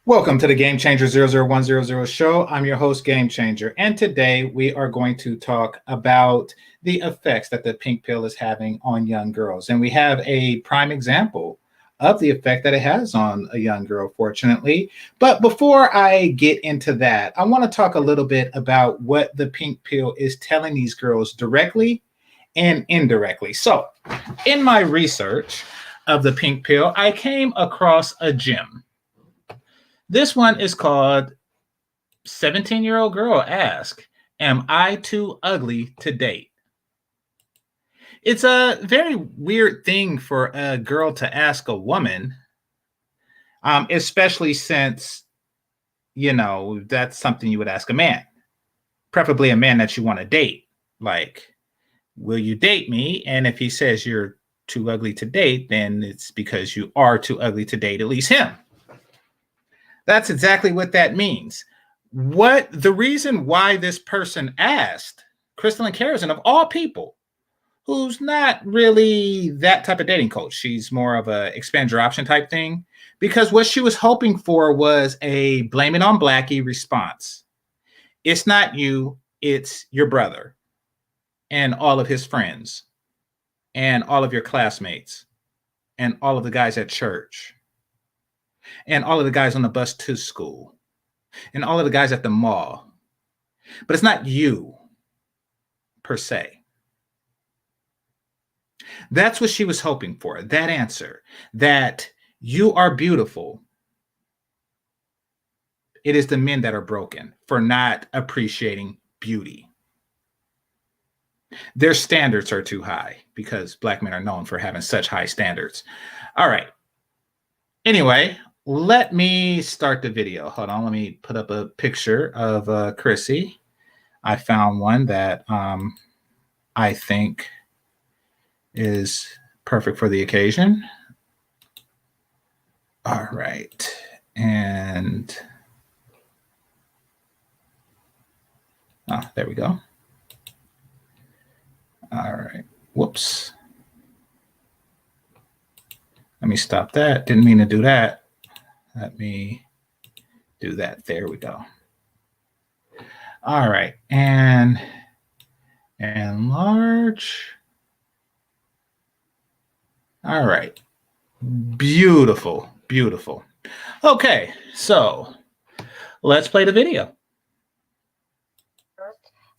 Welcome to the Game Changer 00100 show. I'm your host, Game Changer, and today we are going to talk about the effects that the pink pill is having on young girls. And we have a prime example of the effect that it has on a young girl, fortunately. But before I get into that, I want to talk a little bit about what the pink pill is telling these girls directly and indirectly. So, in my research of the pink pill, I came across a gem. This one is called 17-year-old girl ask, am I too ugly to date? It's a very weird thing for a girl to ask a woman, especially since, that's something you would ask a man, preferably a man that you want to date. Like, will you date me? And if he says you're too ugly to date, then it's because you are too ugly to date at least him. That's exactly what that means. What the reason why this person asked Crystalline Carrison, of all people, who's not really that type of dating coach, she's more of a expand your option type thing, because what she was hoping for was a blame it on Blackie response. It's not you, it's your brother and all of his friends and all of your classmates and all of the guys at church and all of the guys on the bus to school and all of the guys at the mall. But it's not you per se. That's what she was hoping for, that answer, that you are beautiful. It is the men that are broken for not appreciating beauty. Their standards are too high because Black men are known for having such high standards. All right. Anyway, let me start the video. Hold on. Let me put up a picture of Chrissy. I found one that I think is perfect for the occasion. All right. And there we go. All right. Whoops. Let me stop that. Didn't mean to do that. Let me do that. There we go. All right. And enlarge. All right. Beautiful. Beautiful. Okay. So let's play the video.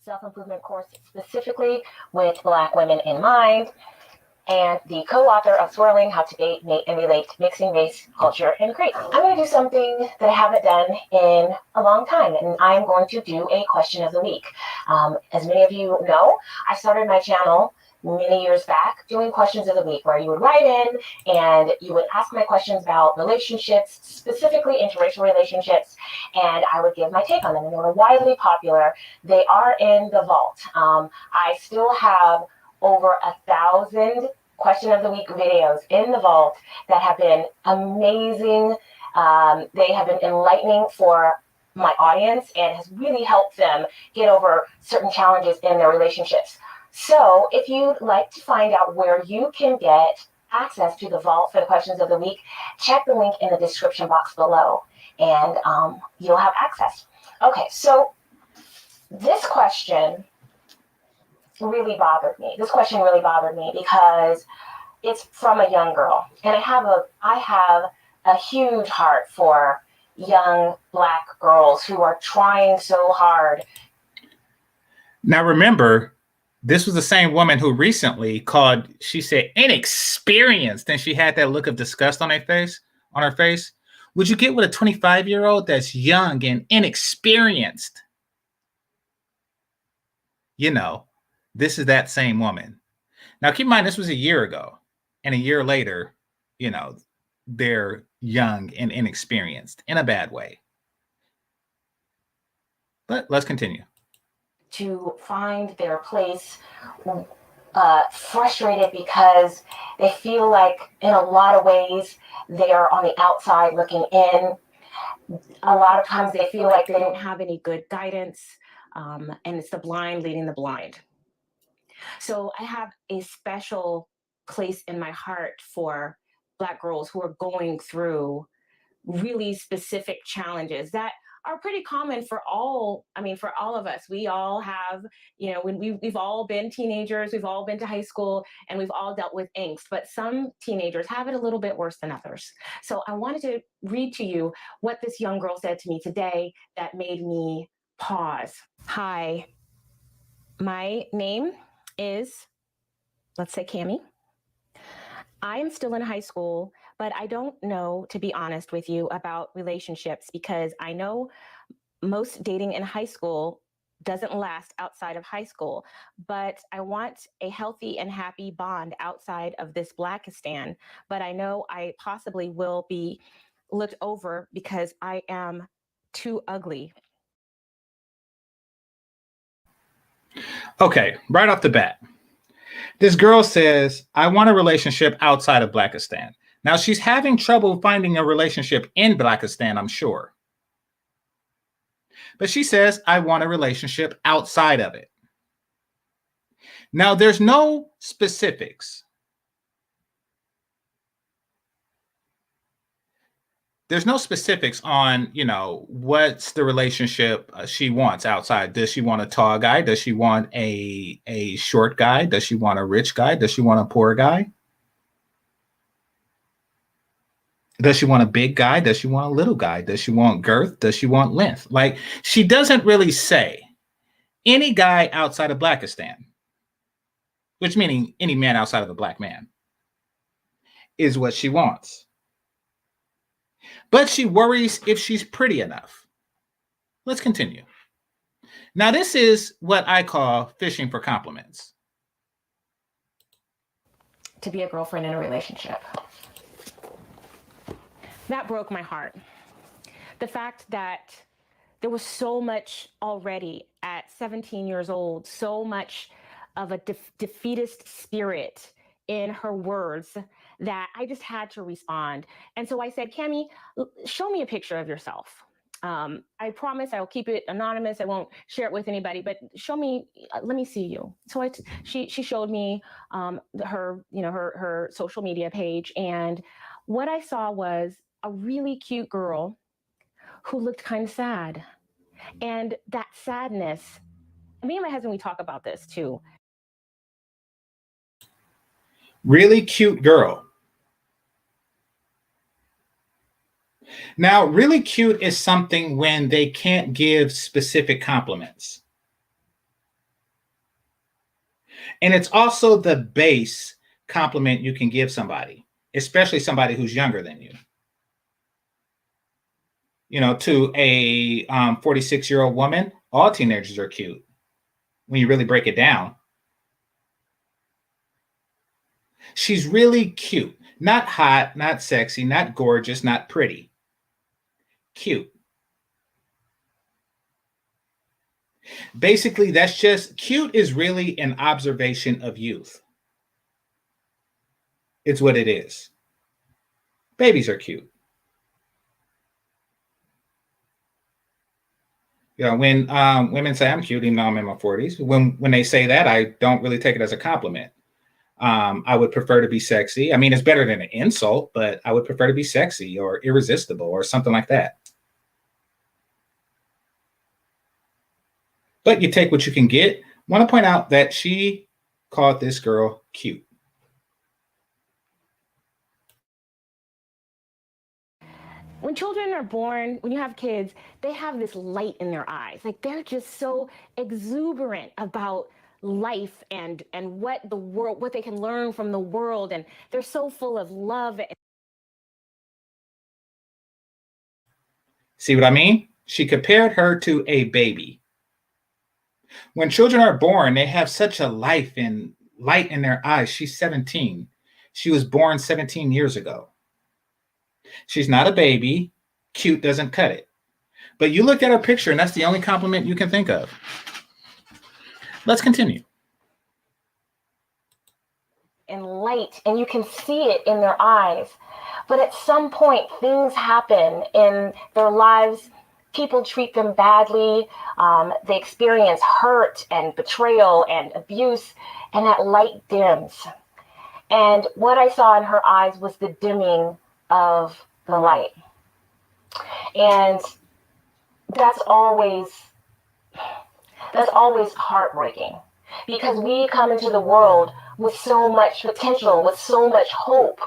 Self-improvement course specifically with Black women in mind, and the co-author of Swirling, How to Date, Mate, and Relate, Mixing Race, Culture, and Creed. I'm going to do something that I haven't done in a long time, and I'm going to do a question of the week. As many of you know, I started my channel many years back doing questions of the week, where you would write in and you would ask my questions about relationships, specifically interracial relationships, and I would give my take on them, and they were widely popular. They are in the vault. I still have over 1,000 question of the week videos in the vault that have been amazing. They have been enlightening for my audience and has really helped them get over certain challenges in their relationships. So if you'd like to find out where you can get access to the vault for the questions of the week, check the link in the description box below and you'll have access. Okay, so this question really bothered me. This question really bothered me because it's from a young girl, and I have a huge heart for young Black girls who are trying so hard. Now remember, this was the same woman who recently called, she said, inexperienced, and she had that look of disgust on her face. Would you get with a 25-year-old that's young and inexperienced? You know, this is that same woman. Now, keep in mind, this was a year ago, and a year later, they're young and inexperienced in a bad way. But let's continue. To find their place, frustrated because they feel like in a lot of ways they are on the outside looking in. A lot of times they feel like they don't have any good guidance, and it's the blind leading the blind. So I have a special place in my heart for Black girls who are going through really specific challenges that are pretty common for all, for all of us. We all have, when we've all been teenagers, we've all been to high school, and we've all dealt with angst, but some teenagers have it a little bit worse than others. So I wanted to read to you what this young girl said to me today that made me pause. Hi, my name is, let's say, Cammie. I am still in high school, but I don't know, to be honest with you, about relationships, because I know most dating in high school doesn't last outside of high school. But I want a healthy and happy bond outside of this Blackistan. But I know I possibly will be looked over because I am too ugly. Okay, right off the bat, this girl says, I want a relationship outside of Blackistan. Now, she's having trouble finding a relationship in Blackistan, I'm sure. But she says, I want a relationship outside of it. Now, there's no specifics. There's no specifics on, what's the relationship she wants outside. Does she want a tall guy? Does she want a short guy? Does she want a rich guy? Does she want a poor guy? Does she want a big guy? Does she want a little guy? Does she want girth? Does she want length? Like, she doesn't really say any guy outside of Blackistan, which meaning any man outside of a black man, is what she wants. But she worries if she's pretty enough. Let's continue. Now, this is what I call fishing for compliments. To be a girlfriend in a relationship. That broke my heart. The fact that there was so much already at 17 years old, so much of a defeatist spirit in her words, that I just had to respond. And so I said, Cammie, show me a picture of yourself. I promise I will keep it anonymous. I won't share it with anybody, but show me, let me see you. So she showed me her social media page. And what I saw was a really cute girl who looked kind of sad. And that sadness, me and my husband, we talk about this too. Really cute girl. Now, really cute is something when they can't give specific compliments. And it's also the base compliment you can give somebody, especially somebody who's younger than you. To a 46-year-old woman, all teenagers are cute when you really break it down. She's really cute. Not hot, not sexy, not gorgeous, not pretty. Cute. Basically, that's just cute is really an observation of youth. It's what it is. Babies are cute. When women say I'm cute, even though I'm in my 40s, when they say that, I don't really take it as a compliment. I would prefer to be sexy. I mean, it's better than an insult, but I would prefer to be sexy or irresistible or something like that. But you take what you can get. Want to point out that she called this girl cute. When children are born, when you have kids, they have this light in their eyes. Like, they're just so exuberant about life and what the world, what they can learn from the world, and they're so full of love. See what I mean? She compared her to a baby. When children are born, they have such a life and light in their eyes. She's 17. She was born 17 years ago. She's not a baby. Cute doesn't cut it. But you look at her picture, and that's the only compliment you can think of. Let's continue. And light, and you can see it in their eyes. But at some point, things happen in their lives. People treat them badly. They experience hurt and betrayal and abuse, and that light dims. And what I saw in her eyes was the dimming of the light. And that's always heartbreaking, because we come into the world with so much potential, with so much hope,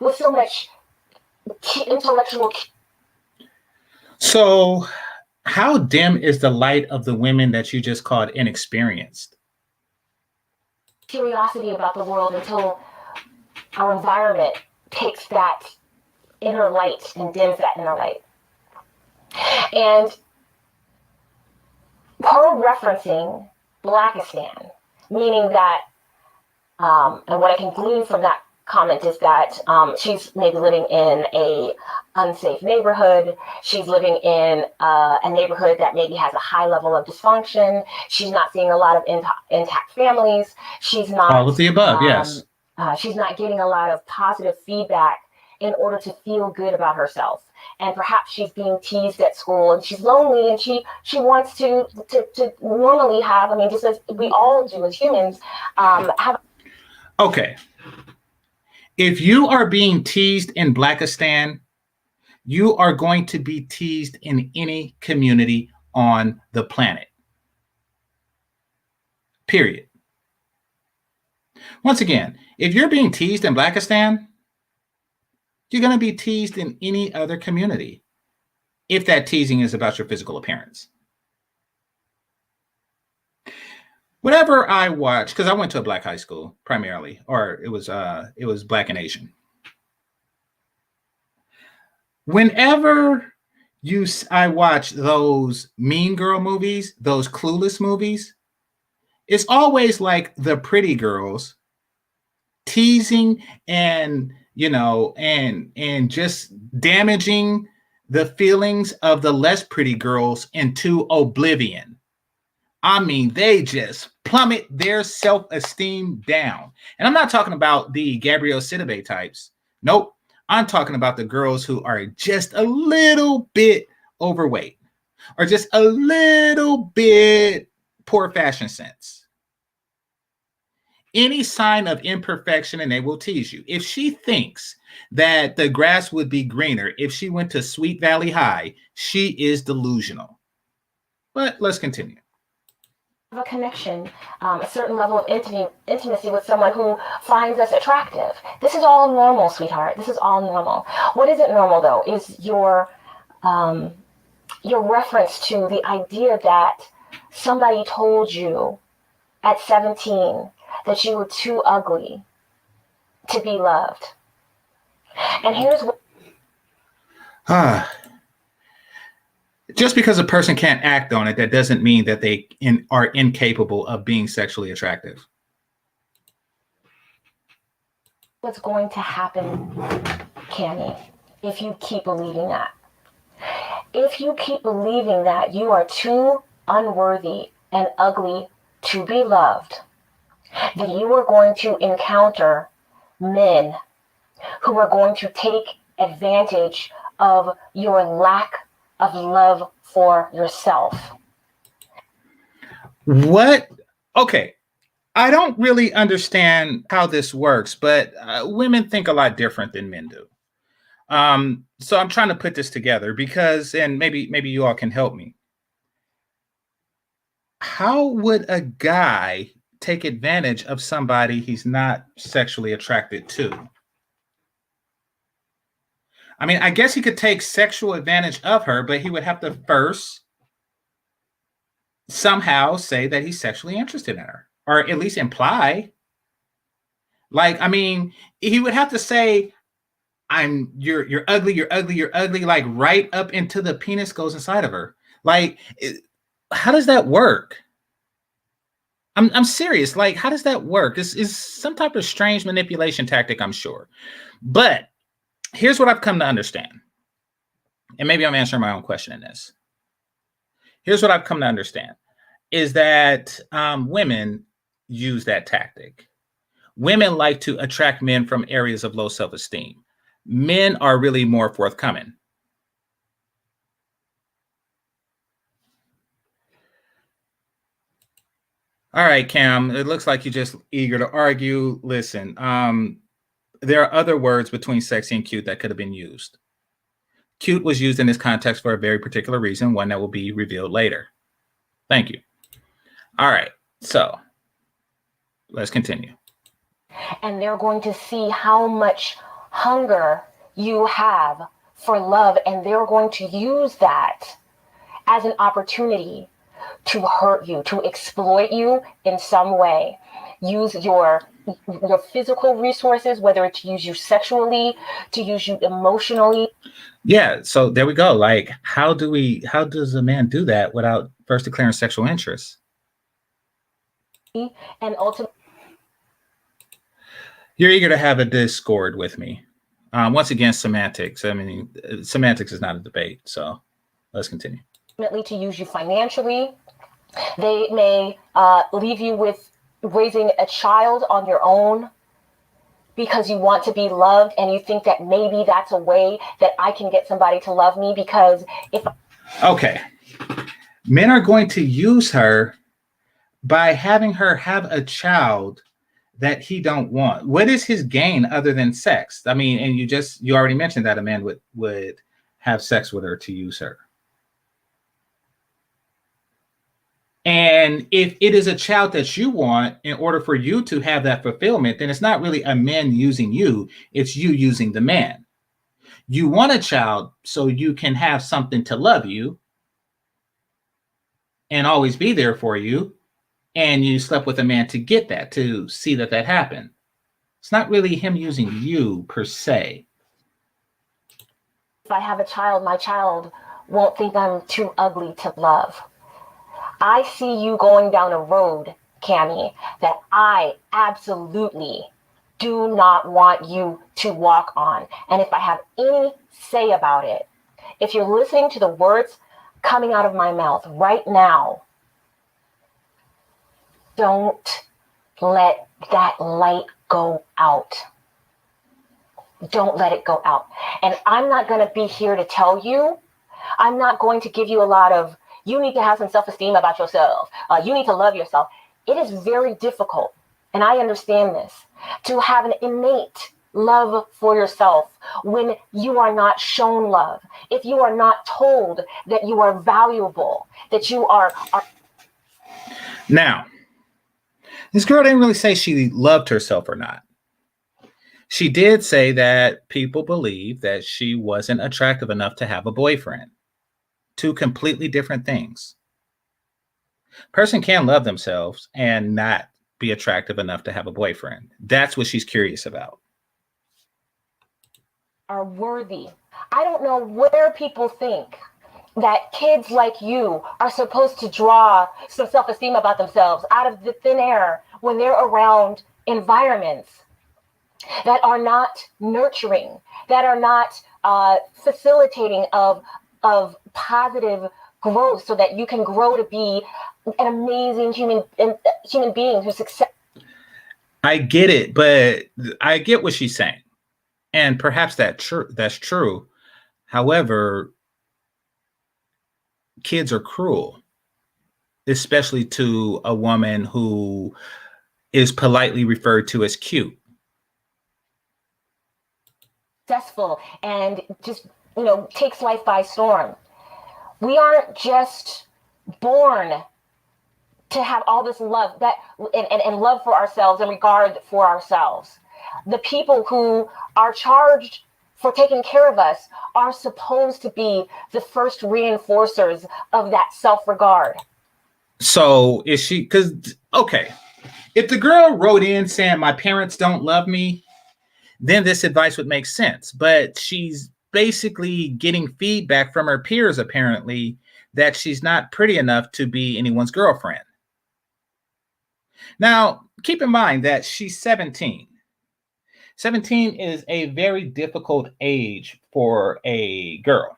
with so much intellectual. So, how dim is the light of the women that you just called inexperienced? Curiosity about the world until our environment takes that inner light and dims that inner light. And her referencing Blackistan, meaning that, and what I can glean from that comment is that she's maybe living in a unsafe neighborhood. She's living in a neighborhood that maybe has a high level of dysfunction. She's not seeing a lot of intact families. She's not all of the above. Yes. She's not getting a lot of positive feedback in order to feel good about herself. And perhaps she's being teased at school, and she's lonely, and she wants to normally have, I mean, just as we all do as humans, have. Okay. If you are being teased in Blackistan, you are going to be teased in any community on the planet. Period. Once again, if you're being teased in Blackistan, you're going to be teased in any other community if that teasing is about your physical appearance. Whatever I watch, because I went to a black high school primarily, or it was black and Asian. Whenever I watch those Mean Girl movies, those Clueless movies, it's always like the pretty girls teasing and and just damaging the feelings of the less pretty girls into oblivion. I mean, they just plummet their self-esteem down. And I'm not talking about the Gabrielle Sidibe types. Nope. I'm talking about the girls who are just a little bit overweight or just a little bit poor fashion sense. Any sign of imperfection and they will tease you. If she thinks that the grass would be greener if she went to Sweet Valley High, she is delusional. But let's continue. A connection, a certain level of intimacy with someone who finds us attractive. This is all normal, sweetheart. This is all normal. What isn't normal, though, is your reference to the idea that somebody told you at 17 that you were too ugly to be loved. And here's what. Just because a person can't act on it, that doesn't mean that they are incapable of being sexually attractive. What's going to happen, Cammie, if you keep believing that? If you keep believing that you are too unworthy and ugly to be loved, then you are going to encounter men who are going to take advantage of your lack of love for yourself. What? Okay. I don't really understand how this works, but women think a lot different than men do. So I'm trying to put this together because, and maybe you all can help me. How would a guy take advantage of somebody he's not sexually attracted to? I mean, I guess he could take sexual advantage of her, but he would have to first somehow say that he's sexually interested in her, or at least imply. Like, I mean, he would have to say, you're ugly, you're ugly, you're ugly, like right up into the penis goes inside of her. Like, how does that work? I'm serious. Like, how does that work? This is some type of strange manipulation tactic, I'm sure. But here's what I've come to understand. And maybe I'm answering my own question in this. Here's what I've come to understand is that women use that tactic. Women like to attract men from areas of low self-esteem. Men are really more forthcoming. All right, Cam, it looks like you're just eager to argue. Listen, there are other words between sexy and cute that could have been used. Cute was used in this context for a very particular reason, one that will be revealed later. Thank you. All right, so let's continue. And they're going to see how much hunger you have for love, and they're going to use that as an opportunity to hurt you, to exploit you in some way. Use your physical resources, whether it's to use you sexually, to use you emotionally. Yeah, so there we go. Like, how does a man do that without first declaring sexual interest? And ultimately, you're eager to have a discord with me. Once again, semantics. I mean, semantics is not a debate. So let's continue. To use you financially. They may leave you with raising a child on your own because you want to be loved, and you think that maybe that's a way that I can get somebody to love me, because if... Okay. Men are going to use her by having her have a child that he don't want. What is his gain other than sex? I mean, and you already mentioned that a man would have sex with her to use her. And if it is a child that you want in order for you to have that fulfillment, then it's not really a man using you, it's you using the man. You want a child so you can have something to love you and always be there for you. And you slept with a man to get that, to see that happened. It's not really him using you per se. If I have a child, my child won't think I'm too ugly to love. I see you going down a road, Cammie, that I absolutely do not want you to walk on. And if I have any say about it, if you're listening to the words coming out of my mouth right now, don't let that light go out. Don't let it go out. And I'm not going to be here to tell you. I'm not going to give you a lot of, you need to have some self-esteem about yourself. You need to love yourself. It is very difficult, and I understand this, to have an innate love for yourself when you are not shown love. If you are not told that you are valuable, that you are... Now, this girl didn't really say she loved herself or not. She did say that people believe that she wasn't attractive enough to have a boyfriend. Two completely different things. Person can love themselves and not be attractive enough to have a boyfriend. That's what she's curious about. Are worthy. I don't know where people think that kids like you are supposed to draw some self-esteem about themselves out of the thin air when they're around environments that are not nurturing, that are not facilitating of positive growth, so that you can grow to be an amazing human being who's successful. I get it, but I get what she's saying, and perhaps that's true. However, kids are cruel, especially to a woman who is politely referred to as cute. Successful and just, takes life by storm. We aren't just born to have all this love and love for ourselves and regard for ourselves. The people who are charged for taking care of us are supposed to be the first reinforcers of that self-regard. So is she, okay, if the girl wrote in saying my parents don't love me, then this advice would make sense. But she's basically getting feedback from her peers, apparently, that she's not pretty enough to be anyone's girlfriend. Now, keep in mind that she's 17. 17 is a very difficult age for a girl.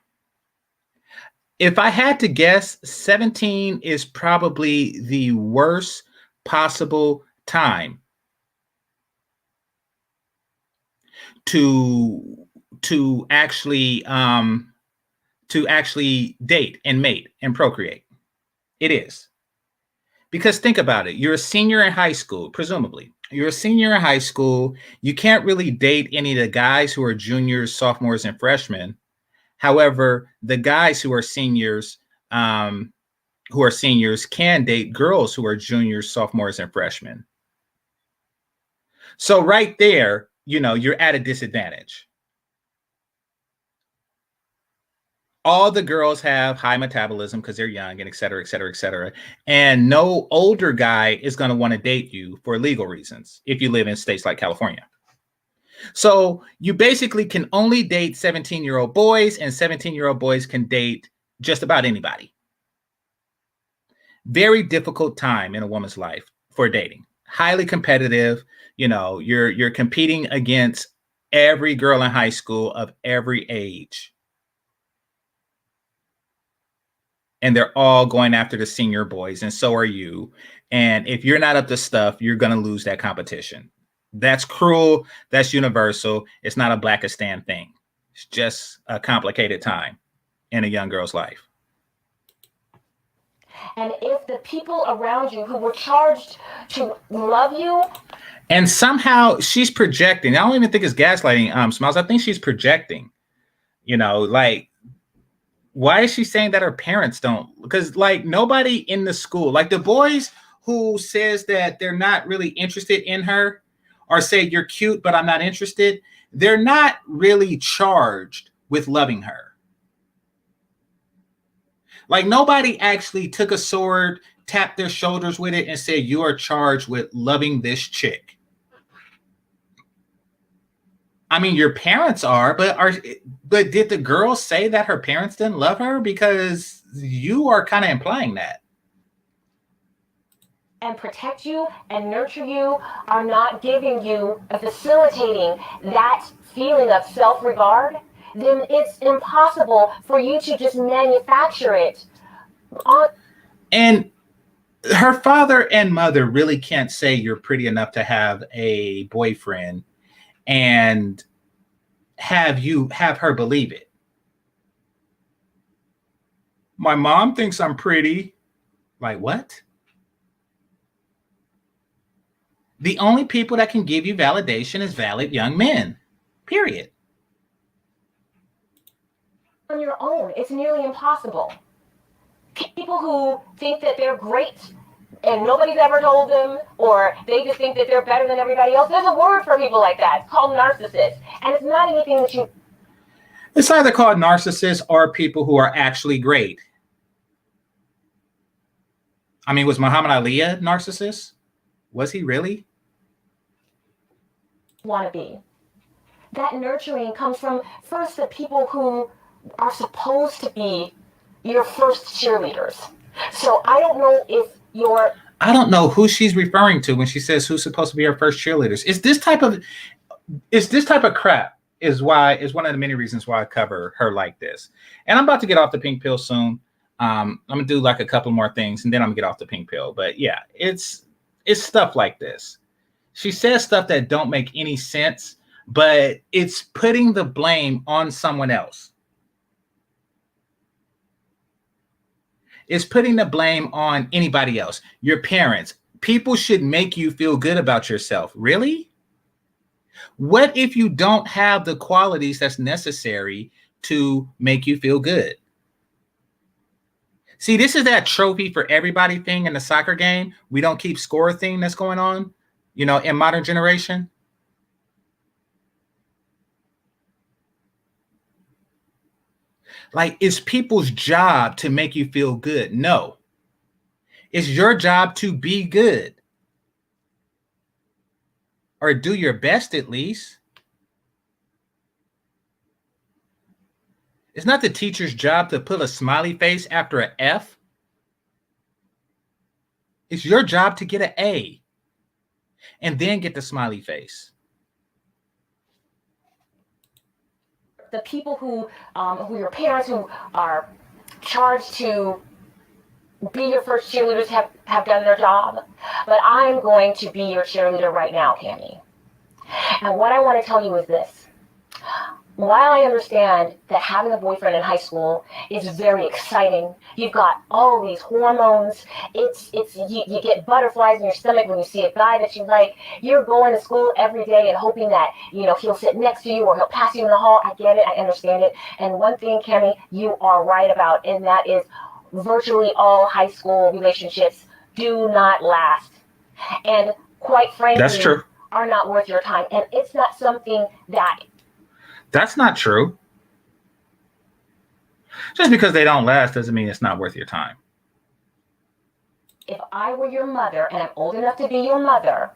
If I had to guess, 17 is probably the worst possible time to actually date and mate and procreate. It is. Because think about it. You're a senior in high school, presumably. You're a senior in high school. You can't really date any of the guys who are juniors, sophomores, and freshmen. However, the guys um, who are seniors can date girls who are juniors, sophomores, and freshmen. So right there, you're at a disadvantage. All the girls have high metabolism because they're young and et cetera, et cetera, et cetera. And no older guy is going to want to date you for legal reasons if you live in states like California. So you basically can only date 17-year-old boys, and 17-year-old boys can date just about anybody. Very difficult time in a woman's life for dating. Highly competitive. You're competing against every girl in high school of every age. And they're all going after the senior boys, and so are you. And if you're not up to stuff, you're going to lose that competition. That's cruel. That's universal. It's not a Blackistan thing. It's just a complicated time in a young girl's life. And if the people around you who were charged to love you, and somehow she's projecting. I don't even think it's gaslighting, Smiles. I think she's projecting. Like, why is she saying that her parents don't? Because nobody in the school, like the boys who says that they're not really interested in her, or say you're cute but I'm not interested, they're not really charged with loving her. Like, nobody actually took a sword, tapped their shoulders with it, and said, you are charged with loving this chick. I mean, your parents are, but did the girl say that her parents didn't love her? Because you are kind of implying that. And protect you and nurture you are not giving you and facilitating that feeling of self-regard, then it's impossible for you to just manufacture it. And her father and mother really can't say you're pretty enough to have a boyfriend and have her believe it. My mom thinks I'm pretty. Like, what? The only people that can give you validation is valid young men. Period. On your own, it's nearly impossible. People who think that they're great and nobody's ever told them, or they just think that they're better than everybody else. There's a word for people like that. It's called narcissists. And it's not anything that you... It's either called narcissists or people who are actually great. I mean, was Muhammad Ali a narcissist? Was he really? Want to be. That nurturing comes from first the people who are supposed to be your first cheerleaders. So I don't know if you're... I don't know who she's referring to when she says who's supposed to be her first cheerleaders. Is this type of crap is one of the many reasons why I cover her like this. And I'm about to get off the pink pill soon. I'm gonna do like a couple more things and then I'm gonna get off the pink pill. But yeah, it's stuff like this. She says stuff that don't make any sense, but it's putting the blame on someone else. It's putting the blame on anybody else. Your parents. People should make you feel good about yourself. Really? What if you don't have the qualities that's necessary to make you feel good? See, this is that trophy for everybody thing in the soccer game. We don't keep score thing that's going on, in modern generation. Like, it's people's job to make you feel good. No. It's your job to be good. Or do your best at least. It's not the teacher's job to put a smiley face after an F. It's your job to get an A. And then get the smiley face. The people who your parents who are charged to be your first cheerleaders have done their job. But I'm going to be your cheerleader right now, Cami. And what I want to tell you is this. while I understand that having a boyfriend in high school is very exciting, you've got all these hormones. You get butterflies in your stomach when you see a guy that you like. You're going to school every day and hoping that he'll sit next to you or he'll pass you in the hall. I get it, I understand it. And one thing, Kemi, you are right about, and that is virtually all high school relationships do not last, and quite That's frankly, true. are not worth your time. And it's not something that That's not true. Just because they don't last doesn't mean it's not worth your time. if I were your mother and I'm old enough to be your mother,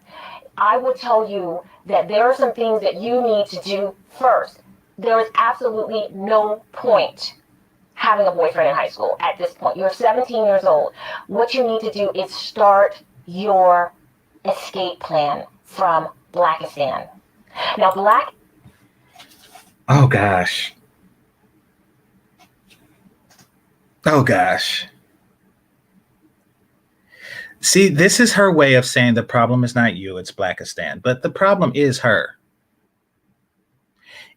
I would tell you that there are some things that you need to do first. There is absolutely no point having a boyfriend in high school at this point. You're 17 years old. What you need to do is start your escape plan from Blackistan. Now, Oh gosh. Oh gosh. See, this is her way of saying the problem is not you, it's Blackistan. But the problem is her.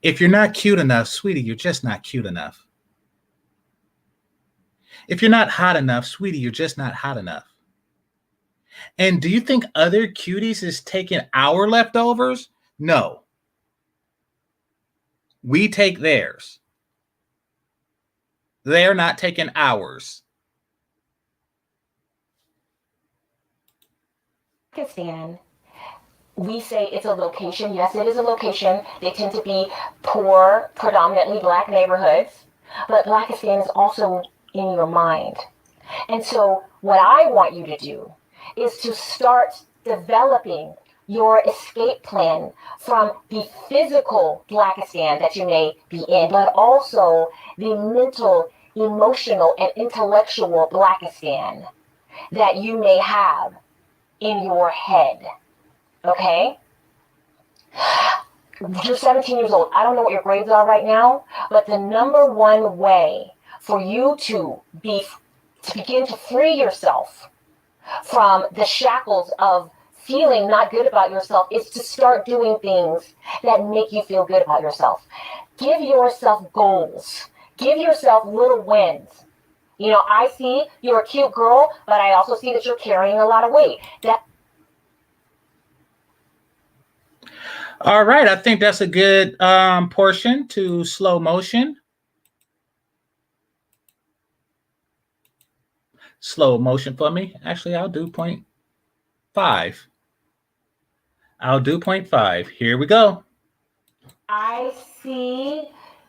If you're not cute enough, sweetie, you're just not cute enough. If you're not hot enough, sweetie, you're just not hot enough. And do you think other cuties is taking our leftovers? No. We take theirs. They're not taking ours. Pakistan, we say it's a location. Yes, it is a location. They tend to be poor, predominantly black neighborhoods. But Blackistan is also in your mind. And so what I want you to do is to start developing your escape plan from the physical Blackistan that you may be in, but also the mental, emotional, and intellectual Blackistan that you may have in your head. Okay? You're 17 years old. I don't know what your grades are right now, but the number one way for you to begin to free yourself from the shackles of feeling not good about yourself is to start doing things that make you feel good about yourself. Give yourself goals. Give yourself little wins. I see you're a cute girl, but I also see that you're carrying a lot of weight. All right, I think that's a good portion to slow motion. Slow motion for me. Actually, I'll do 0.5. I'll do 0.5. Here we go. I see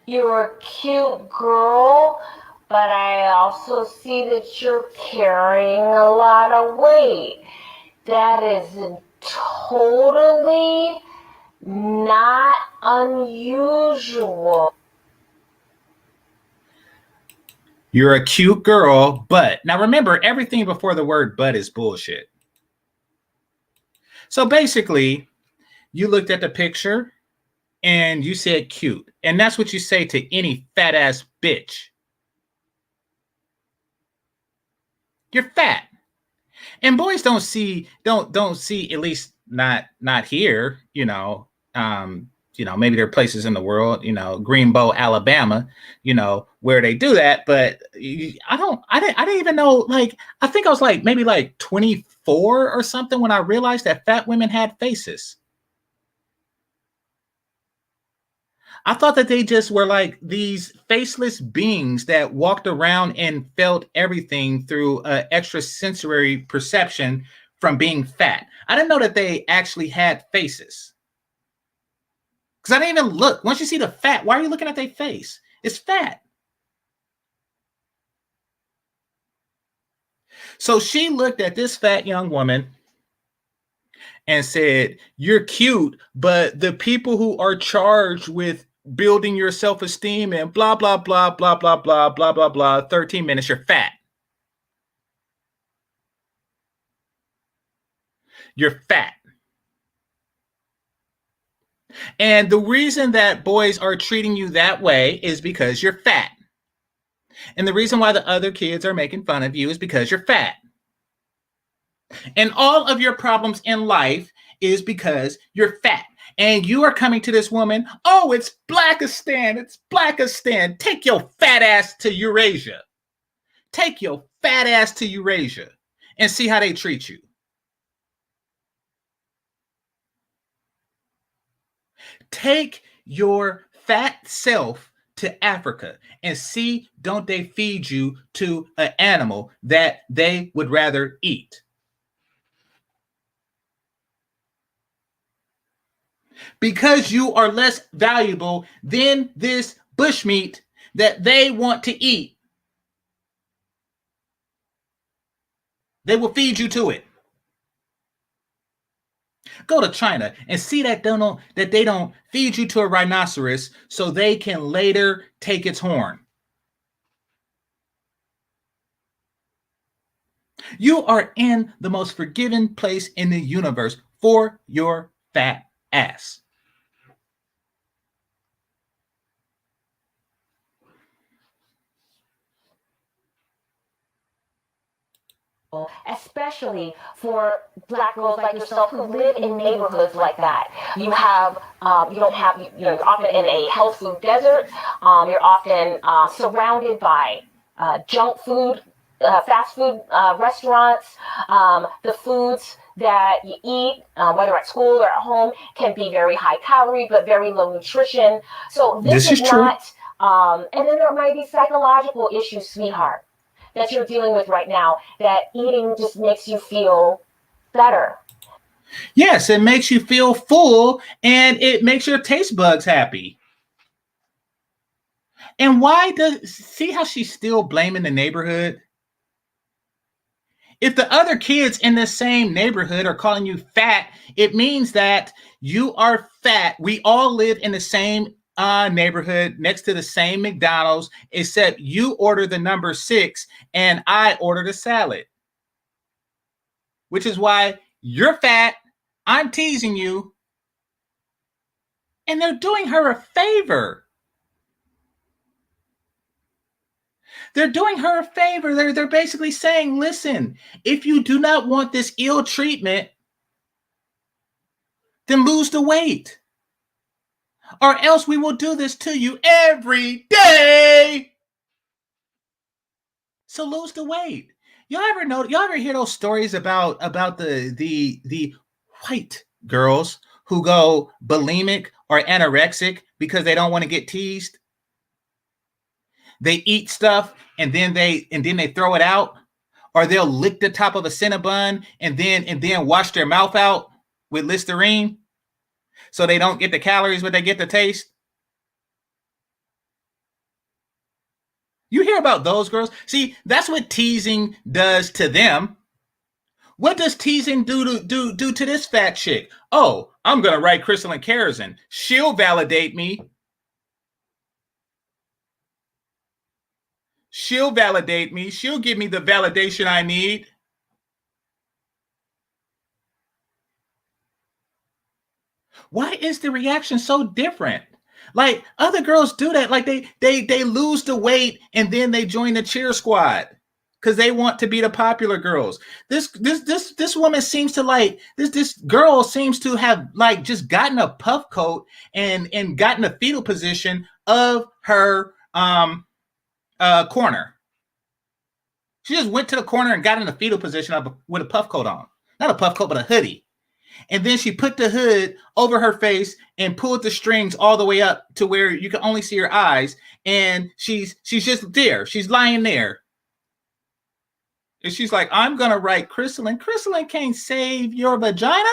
you're a cute girl, but I also see that you're carrying a lot of weight. That is totally not unusual. You're a cute girl, but now remember, everything before the word but is bullshit. So basically, you looked at the picture and you said cute. And that's what you say to any fat ass bitch. You're fat. And boys don't see, at least not here, maybe there are places in the world, Greenbow, Alabama, where they do that. But I didn't even know, like, I think I was like, maybe like 24 or something when I realized that fat women had faces. I thought that they just were like these faceless beings that walked around and felt everything through extrasensory perception from being fat. I didn't know that they actually had faces. Because I didn't even look. Once you see the fat, why are you looking at their face? It's fat. So she looked at this fat young woman and said, "You're cute, but the people who are charged with building your self-esteem and blah, blah, blah, blah, blah, blah, blah, blah, blah, 13 minutes, you're fat. You're fat." And the reason that boys are treating you that way is because you're fat. And the reason why the other kids are making fun of you is because you're fat. And all of your problems in life is because you're fat. And you are coming to this woman, oh, it's Blackistan, it's Blackistan. Take your fat ass to Eurasia. Take your fat ass to Eurasia and see how they treat you. Take your fat self to Africa and see, don't they feed you to an animal that they would rather eat? Because you are less valuable than this bushmeat that they want to eat, they will feed you to it. Go to China and see that they don't feed you to a rhinoceros so they can later take its horn. You are in the most forgiving place in the universe for your fat ass. Especially for Black girls like yourself who live in neighborhoods like that. You have, you don't have, you're often in a health food desert. You're often surrounded by junk food, fast food restaurants. The foods that you eat, whether at school or at home, can be very high calorie but very low nutrition. So this is not, and then there might be psychological issues, sweetheart, that you're dealing with right now, that eating just makes you feel better. Yes, it makes you feel full and it makes your taste buds happy. And why does, see how she's still blaming the neighborhood? If the other kids in the same neighborhood are calling you fat, it means that you are fat. We all live in the same neighborhood next to the same McDonald's, except you order the number 6 and I ordered a salad. Which is why you're fat, I'm teasing you, and they're doing her a favor. They're doing her a favor. They're basically saying, listen, if you do not want this ill treatment, then lose the weight. Or else we will do this to you every day. So lose the weight. Y'all ever hear those stories about the white girls who go bulimic or anorexic because they don't want to get teased? They eat stuff and then they throw it out, or they'll lick the top of a Cinnabon and then wash their mouth out with Listerine so they don't get the calories but they get the taste. You hear about those girls? See, that's what teasing does to them. What does teasing do to this fat chick? Oh, I'm gonna write Crystal and Kerosene. She'll validate me. She'll validate me. She'll give me the validation I need. Why is the reaction so different? Like other girls do that. Like they lose the weight and then they join the cheer squad because they want to be the popular girls. This woman seems to like this girl seems to have like just gotten a puff coat and gotten a fetal position of her corner. She just went to the corner and got in the fetal position with a puff coat on. Not a puff coat, but a hoodie. And then she put the hood over her face and pulled the strings all the way up to where you can only see her eyes. And she's just there. She's lying there. And she's like, I'm going to write Crystalline. Crystalline can't save your vagina.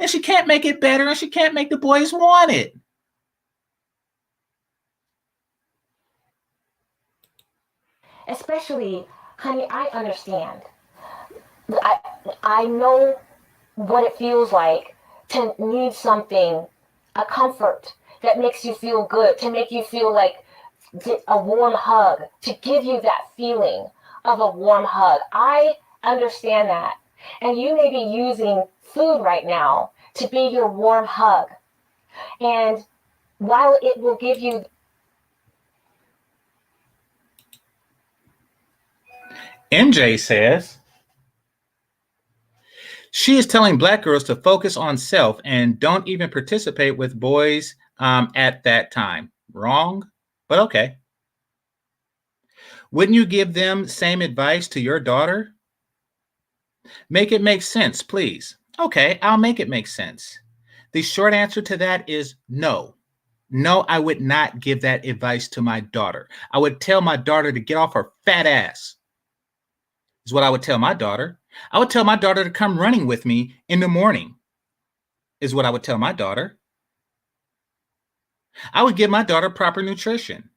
And she can't make it better. And she can't make the boys want it. Especially, honey, I understand. I know what it feels like to need something, a comfort that makes you feel good, to make you feel like a warm hug, to give you that feeling of a warm hug. I understand that. And you may be using food right now to be your warm hug. And while it will give you... MJ says She is telling black girls to focus on self and don't even participate with boys at that time. Wrong, but okay. Wouldn't you give them same advice to your daughter? Make it make sense, please. Okay, I'll make it make sense. The short answer to that is no. No, I would not give that advice to my daughter. I would tell my daughter to get off her fat ass, is what I would tell my daughter. I would tell my daughter to come running with me in the morning, is what I would tell my daughter. I would give my daughter proper nutrition,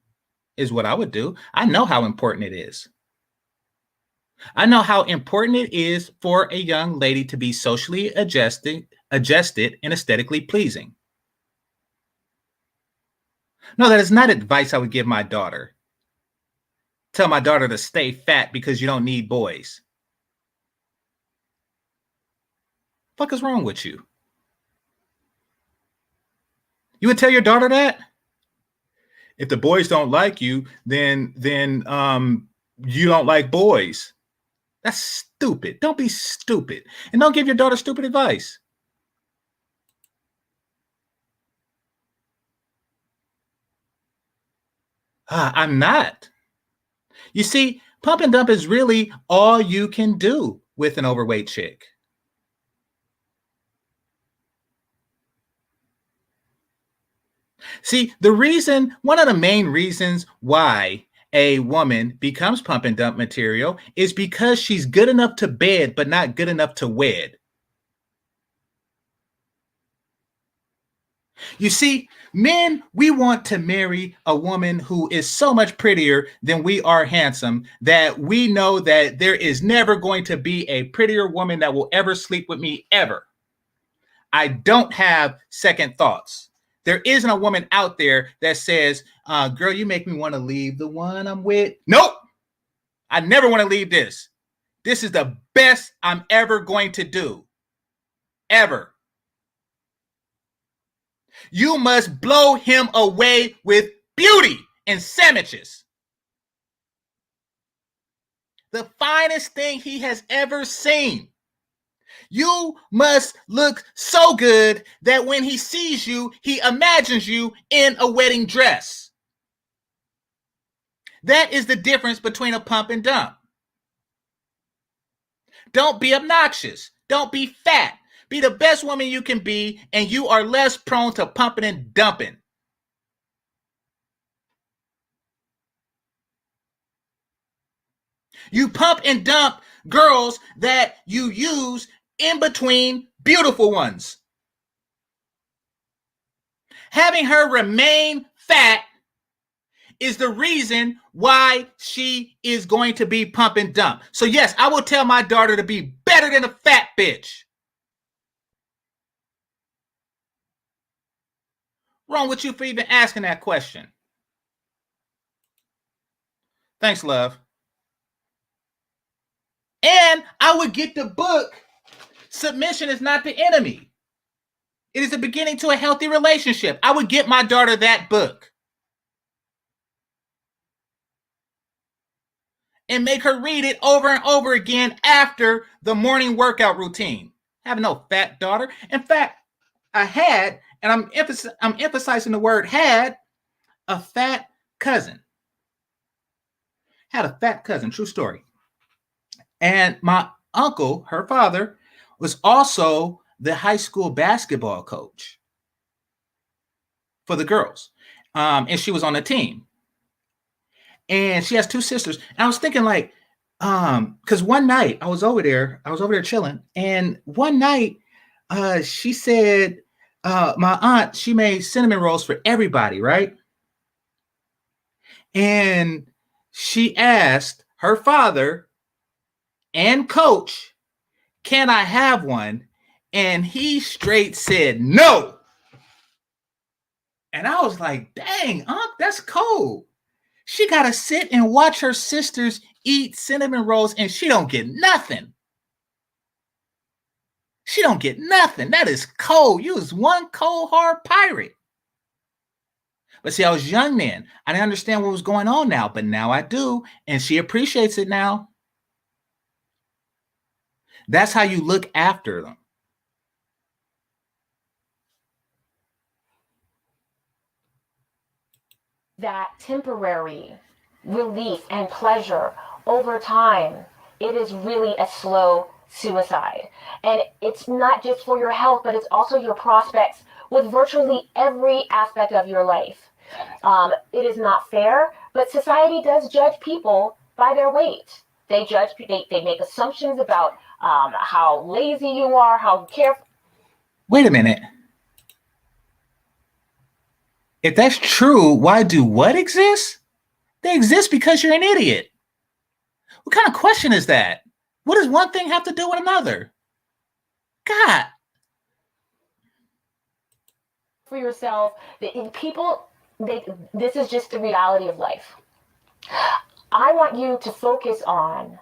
is what I would do. I know how important it is. I know how important it is for a young lady to be socially adjusted and aesthetically pleasing. No, that is not advice I would give my daughter. Tell my daughter to stay fat because you don't need boys. Fuck is wrong with you? You would tell your daughter that? If the boys don't like you, then you don't like boys. That's stupid. Don't be stupid. And don't give your daughter stupid advice. I'm not. You see, pump and dump is really all you can do with an overweight chick. See, one of the main reasons why a woman becomes pump and dump material is because she's good enough to bed, but not good enough to wed. You see, men, we want to marry a woman who is so much prettier than we are handsome that we know that there is never going to be a prettier woman that will ever sleep with me ever. I don't have second thoughts. There isn't a woman out there that says, girl, you make me want to leave the one I'm with. Nope. I never want to leave this. This is the best I'm ever going to do. Ever. You must blow him away with beauty and sandwiches. The finest thing he has ever seen. You must look so good that when he sees you, he imagines you in a wedding dress. That is the difference between a pump and dump. Don't be obnoxious. Don't be fat. Be the best woman you can be, and you are less prone to pumping and dumping. You pump and dump girls that you use in between beautiful ones. Having her remain fat is the reason why she is going to be pump and dump. So yes, I will tell my daughter to be better than a fat bitch. Wrong with you for even asking that question? Thanks, love. And I would get the book, Submission is Not the Enemy. It is the beginning to a healthy relationship. I would get my daughter that book. And make her read it over and over again after the morning workout routine. I have no fat daughter. In fact, I had, and I'm emphasizing the word had, a fat cousin. Had a fat cousin, true story. And my uncle, her father, was also the high school basketball coach for the girls. And she was on the team. And she has two sisters. And I was thinking like, because one night I was over there chilling. And one night she said, my aunt, she made cinnamon rolls for everybody, right? And she asked her father and coach, can I have one? And he straight said no. And I was like, dang, Unc, that's cold. She got to sit and watch her sisters eat cinnamon rolls and she don't get nothing. She don't get nothing. That is cold. You was one cold, hard pirate. But see, I was young then. I didn't understand what was going on now, but now I do. And she appreciates it now. That's how you look after them. That temporary relief and pleasure over time, it is really a slow suicide. And it's not just for your health, but it's also your prospects with virtually every aspect of your life. It is not fair, but society does judge people by their weight. They make assumptions about how lazy you are, how careful. Wait a minute. If that's true, why do what exist? They exist because you're an idiot. What kind of question is that? What does one thing have to do with another? God. For yourself, people, this is just the reality of life. I want you to focus on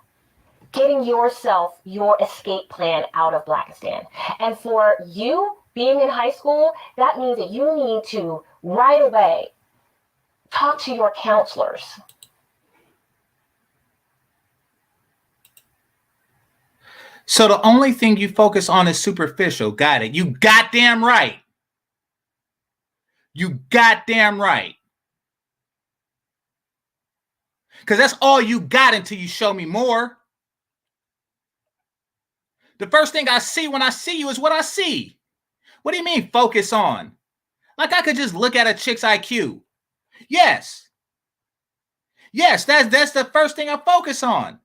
getting yourself your escape plan out of Blackistan. And for you being in high school, that means that you need to right away talk to your counselors. So the only thing you focus on is superficial. Got it. You goddamn right. You goddamn right. Because that's all you got until you show me more. The first thing I see when I see you is what I see. What do you mean focus on? Like I could just look at a chick's IQ. Yes. Yes, that's the first thing I focus on.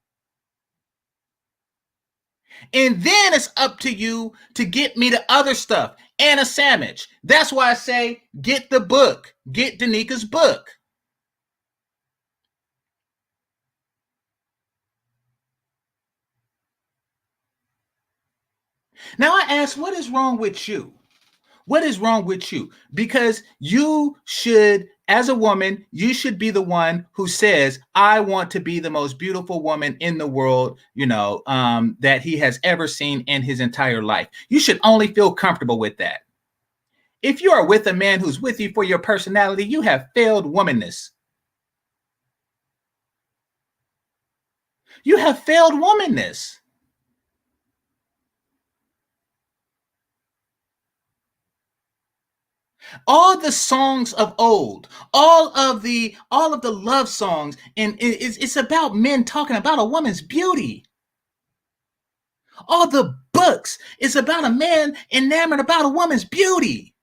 And then it's up to you to get me the other stuff and a sandwich. That's why I say get the book. Get Danika's book. Now I ask, what is wrong with you? What is wrong with you? Because you should, as a woman, you should be the one who says, I want to be the most beautiful woman in the world, that he has ever seen in his entire life. You should only feel comfortable with that. If you are with a man who's with you for your personality, you have failed womanness. You have failed womanness. All the songs of old, all of the love songs, and it's about men talking about a woman's beauty. All the books is about a man enamored about a woman's beauty.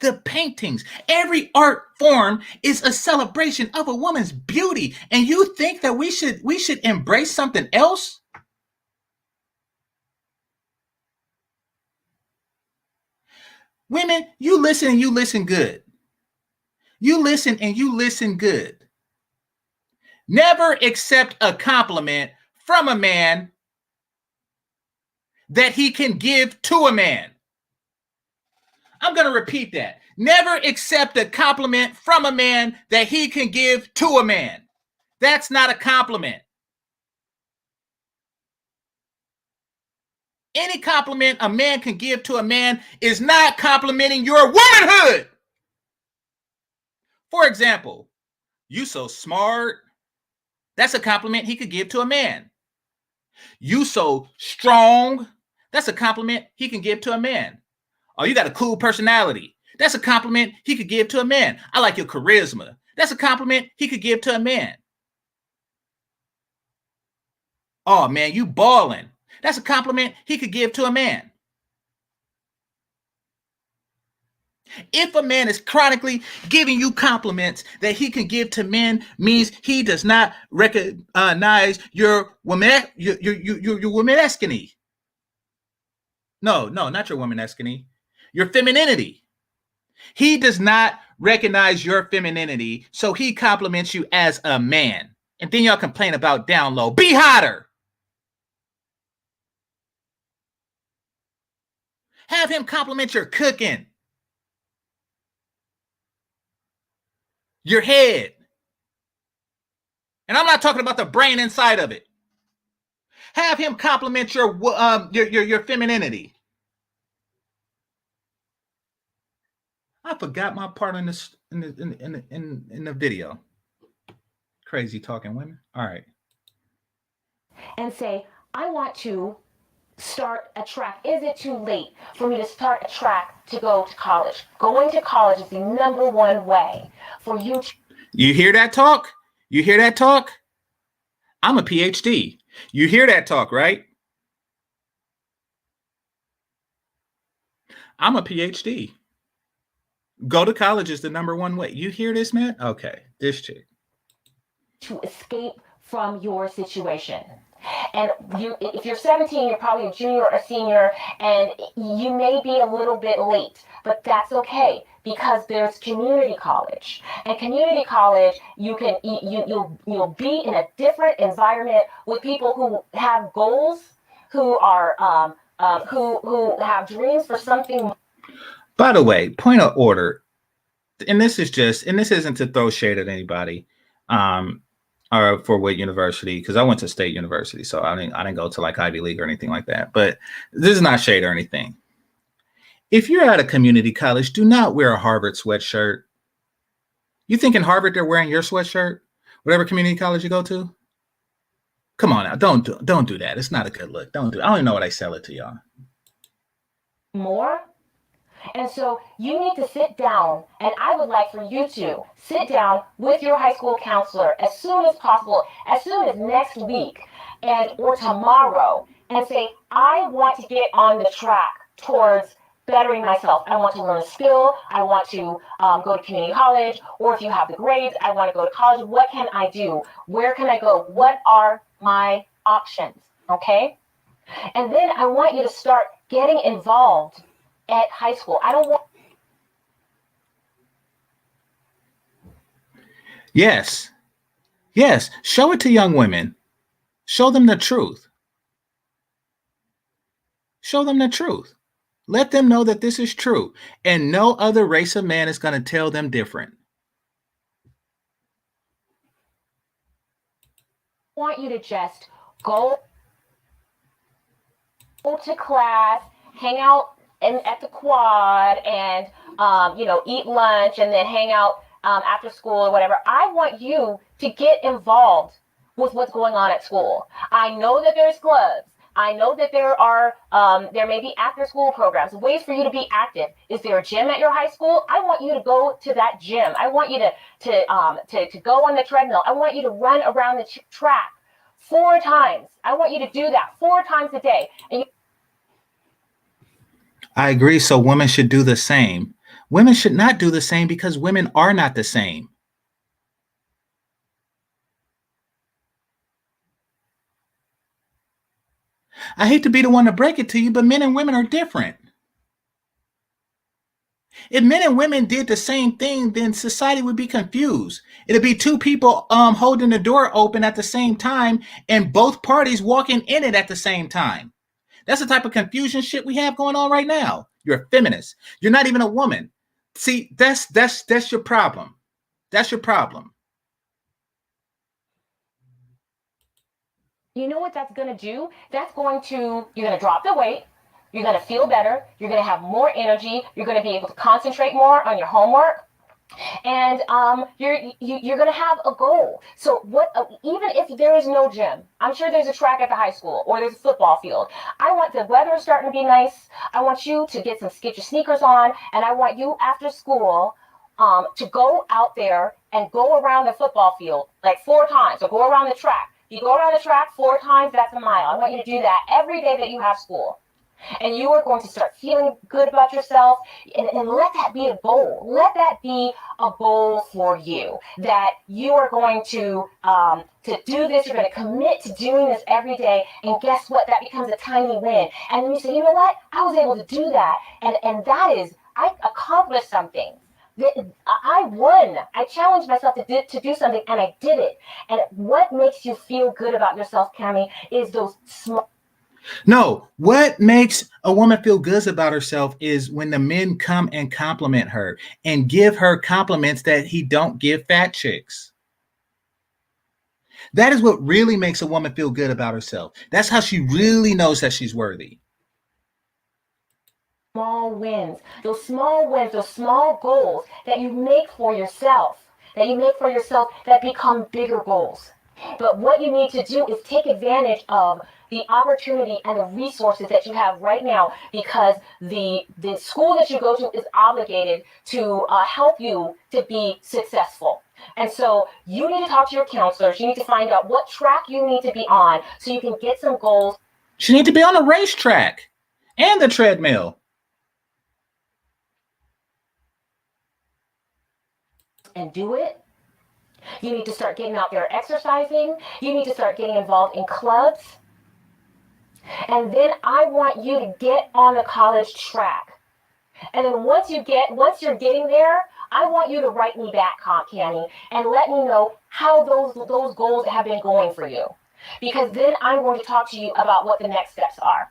The paintings, every art form is a celebration of a woman's beauty. And you think that we should embrace something else? Women, you listen and you listen good. You listen and you listen good. Never accept a compliment from a man that he can give to a man. I'm going to repeat that. Never accept a compliment from a man that he can give to a man. That's not a compliment. Any compliment a man can give to a man is not complimenting your womanhood. For example, you so smart. That's a compliment he could give to a man. You so strong. That's a compliment he can give to a man. Oh, you got a cool personality. That's a compliment he could give to a man. I like your charisma. That's a compliment he could give to a man. Oh, man, you balling. That's a compliment he could give to a man. If a man is chronically giving you compliments that he can give to men, means he does not recognize your womanesque. No, not your womanesque. Your femininity. He does not recognize your femininity, so he compliments you as a man. And then y'all complain about down low. Be hotter. Have him compliment your cooking, your head. And I'm not talking about the brain inside of it. Have him compliment your femininity. I forgot my part in this in the video. Crazy talking women. All right. and say, I want to start a track. Is it too late for me to start a track to go to college? Going to college is the number one way for you to. You hear that talk? You hear that talk? I'm a PhD. You hear that talk, right? I'm a PhD. Go to college is the number one way. You hear this, man? Okay, this chick. To escape from your situation. And if you're 17, you're probably a junior or a senior, and you may be a little bit late, but that's okay because there's community college. And community college, you'll be in a different environment with people who have goals, who are who have dreams for something. By the way, point of order, and this isn't to throw shade at anybody. Or for what university, because I went to state university, so I didn't go to like Ivy League or anything like that. But this is not shade or anything. If you're at a community college, do not wear a Harvard sweatshirt. You think in Harvard they're wearing your sweatshirt? Whatever community college you go to? Come on now, don't do that. It's not a good look. Don't do it. I don't even know what I sell it to y'all. More. And so you need to sit down, and I would like for you to sit down with your high school counselor as soon as possible, as soon as next week or tomorrow, and say, I want to get on the track towards bettering myself. I want to learn a skill. I want to go to community college, or if you have the grades, I want to go to college. What can I do? Where can I go? What are my options? Okay? And then I want you to start getting involved at high school. I don't want. Yes. Show it to young women. Show them the truth. Show them the truth. Let them know that this is true. And no other race of man is going to tell them different. I want you to just go to class, hang out at the quad, and eat lunch, and then hang out after school or whatever. I want you to get involved with what's going on at school. I know that there's clubs. I know that there may be after school programs, ways for you to be active. Is there a gym at your high school? I want you to go to that gym. I want you to go on the treadmill. I want you to run around the track 4 times. I want you to do that 4 times a day. I agree. So women should do the same. Women should not do the same because women are not the same. I hate to be the one to break it to you, but men and women are different. If men and women did the same thing, then society would be confused. It'd be 2 people holding the door open at the same time and both parties walking in it at the same time. That's the type of confusion shit we have going on right now. You're a feminist. You're not even a woman. See, that's your problem. That's your problem. You know what that's going to do? You're going to drop the weight. You're going to feel better. You're going to have more energy. You're going to be able to concentrate more on your homework. And you're going to have a goal. So even if there is no gym, I'm sure there's a track at the high school or there's a football field. I want the weather starting to be nice. I want you to get your sneakers on, and I want you after school to go out there and go around the football field like 4 times, or go around the track. You go around the track 4 times, that's a mile. I want you to do that every day that you have school. And you are going to start feeling good about yourself, and let that be a goal. Let that be a goal for you, that you are going to do this. You're going to commit to doing this every day, and guess what? That becomes a tiny win. And then you say, you know what? I was able to do that, and that is, I accomplished something. I won. I challenged myself to do something, and I did it. And what makes you feel good about yourself, Cami, is those small. No, what makes a woman feel good about herself is when the men come and compliment her and give her compliments that he don't give fat chicks. That is what really makes a woman feel good about herself. That's how she really knows that she's worthy. Small wins, those small goals that you make for yourself, that become bigger goals. But what you need to do is take advantage of the opportunity and the resources that you have right now, because the school that you go to is obligated to help you to be successful. And so you need to talk to your counselors. You need to find out what track you need to be on so you can get some goals. She need to be on the racetrack and the treadmill. And do it. You need to start getting out there exercising. You need to start getting involved in clubs. And then I want you to get on the college track. And then once you're getting there, I want you to write me back, Cammy, and let me know how those goals have been going for you. Because then I'm going to talk to you about what the next steps are.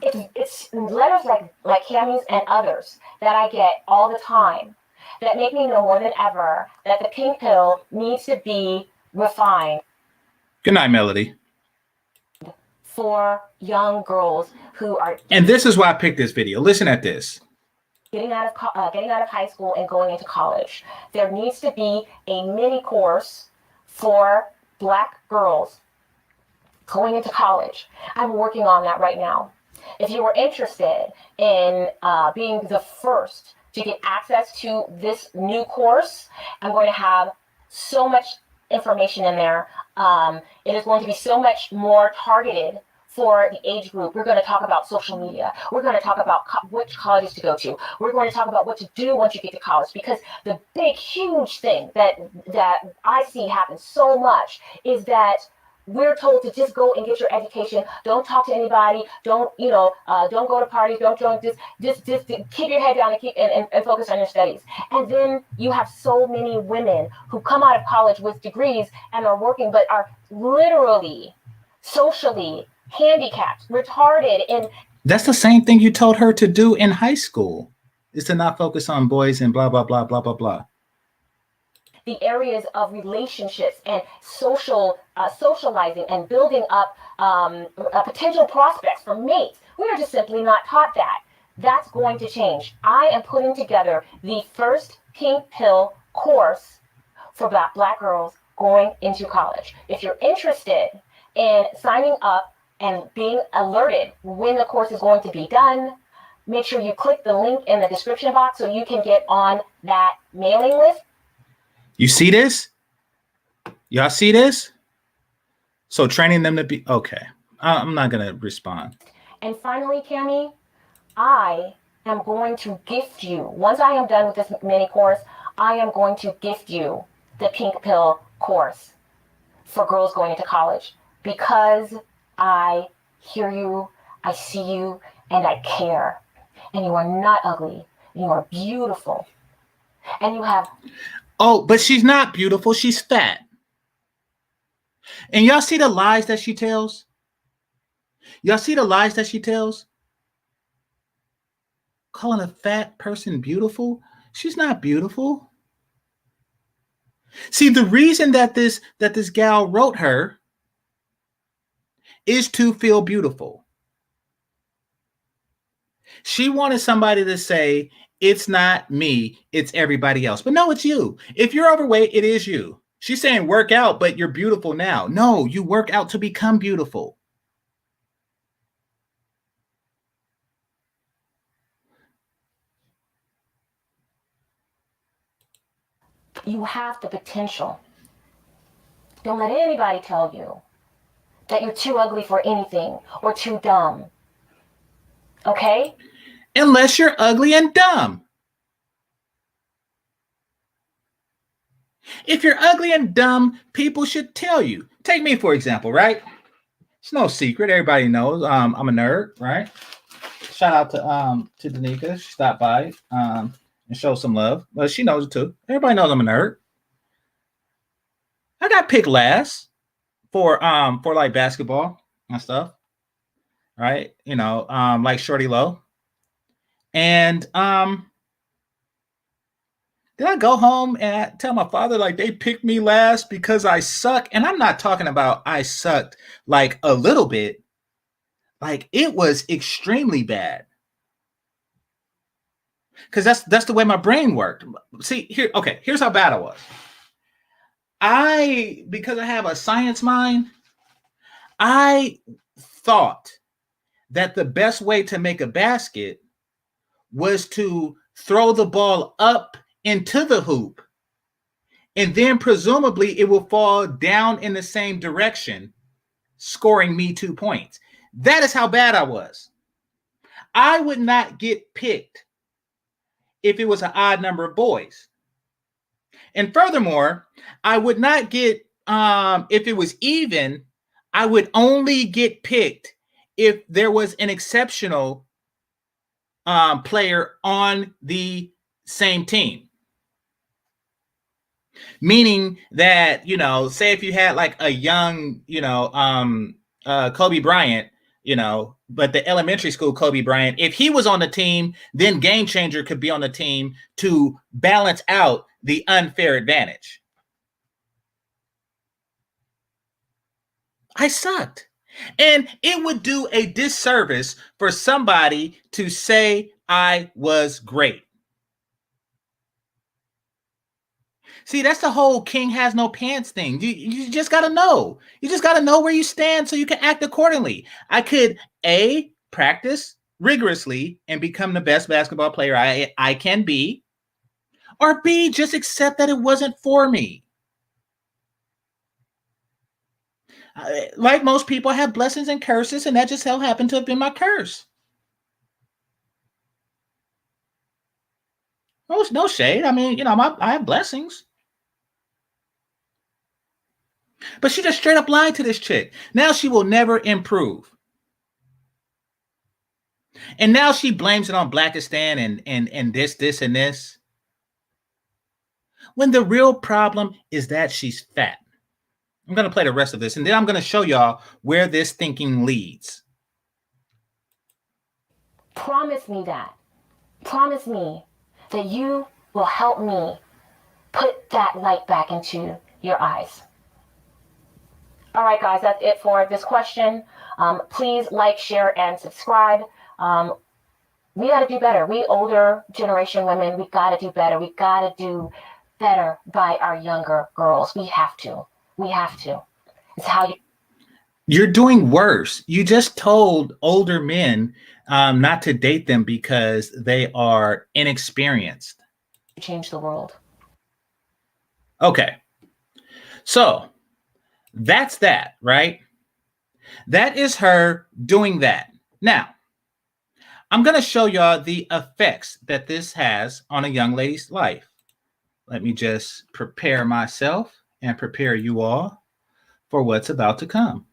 It's letters like Cammy's and others that I get all the time that make me know more than ever that the pink pill needs to be refined. Good night, Melody. For young girls who are, and this is why I picked this video. Listen at this. Getting out of high school and going into college. There needs to be a mini course for Black girls going into college. I'm working on that right now. If you are interested in being the first to get access to this new course, I'm going to have so much information in there. It is going to be so much more targeted for the age group. We're going to talk about social media. We're going to talk about which colleges to go to. We're going to talk about what to do once you get to college, because the big, huge thing that I see happen so much is that we're told to just go and get your education. Don't talk to anybody. Don't go to parties. Don't join. Just keep your head down and keep and focus on your studies. And then you have so many women who come out of college with degrees and are working, but are literally socially handicapped, retarded, and that's the same thing you told her to do in high school, is to not focus on boys and blah blah blah blah blah blah. The areas of relationships and socializing and building up potential prospects for mates. We are just simply not taught that. That's going to change. I am putting together the first pink pill course for Black girls going into college. If you're interested in signing up and being alerted when the course is going to be done, make sure you click the link in the description box so you can get on that mailing list. You see this? Y'all see this? So training them to be okay. I'm not gonna respond. And finally, Cammy, I am going to gift you, once I am done with this mini course, I am going to gift you the pink pill course for girls going into college, because I hear you, I see you, and I care. And you are not ugly. You are beautiful. And you have... Oh, but she's not beautiful. She's fat. And y'all see the lies that she tells? Y'all see the lies that she tells? Calling a fat person beautiful? She's not beautiful. See, the reason that this gal wrote her is to feel beautiful. She wanted somebody to say, it's not me, it's everybody else. But no, it's you. If you're overweight, it is you. She's saying work out, but you're beautiful now. No, you work out to become beautiful. You have the potential. Don't let anybody tell you that you're too ugly for anything or too dumb. Okay? Unless you're ugly and dumb. If you're ugly and dumb, people should tell you. Take me, for example, right? It's no secret. Everybody knows I'm a nerd, right? Shout out to Danica. She stopped by and showed some love. Well, she knows it too. Everybody knows I'm a nerd. I got picked last for like basketball and stuff, right? Like Shorty Low. And did I go home and tell my father like they picked me last because I suck? And I'm not talking about I sucked like a little bit. Like it was extremely bad. Because that's the way my brain worked. See, here's how bad I was. because I have a science mind, I thought that the best way to make a basket was to throw the ball up into the hoop, and then presumably it will fall down in the same direction, scoring me 2 points. That is how bad I was. I would not get picked if it was an odd number of boys. And furthermore, I would not get, if it was even, I would only get picked if there was an exceptional player on the same team. Meaning that, say if you had like a young, Kobe Bryant, but the elementary school Kobe Bryant, if he was on the team, then Game Changer could be on the team to balance out the unfair advantage. I sucked. And it would do a disservice for somebody to say I was great. See, that's the whole king has no pants thing. You just got to know. You just got to know where you stand so you can act accordingly. I could, A, practice rigorously and become the best basketball player I can be, or B, just accept that it wasn't for me. Like most people, I have blessings and curses, and that just happened to have been my curse. No shade. I mean, I have blessings. But she just straight up lied to this chick. Now she will never improve. And now she blames it on Blackistan and this and this. When the real problem is that she's fat. I'm going to play the rest of this, and then I'm going to show y'all where this thinking leads. Promise me that. Promise me that you will help me put that light back into your eyes. All right, guys, that's it for this question. Please like, share, and subscribe. We got to do better. We older generation women, we got to do better. We got to do better by our younger girls. We have to. We have to. It's how You're doing worse. You just told older men not to date them because they are inexperienced. change the world. Okay. So that's that, right? That is her doing that. Now, I'm going to show y'all the effects that this has on a young lady's life. Let me just prepare myself and prepare you all for what's about to come.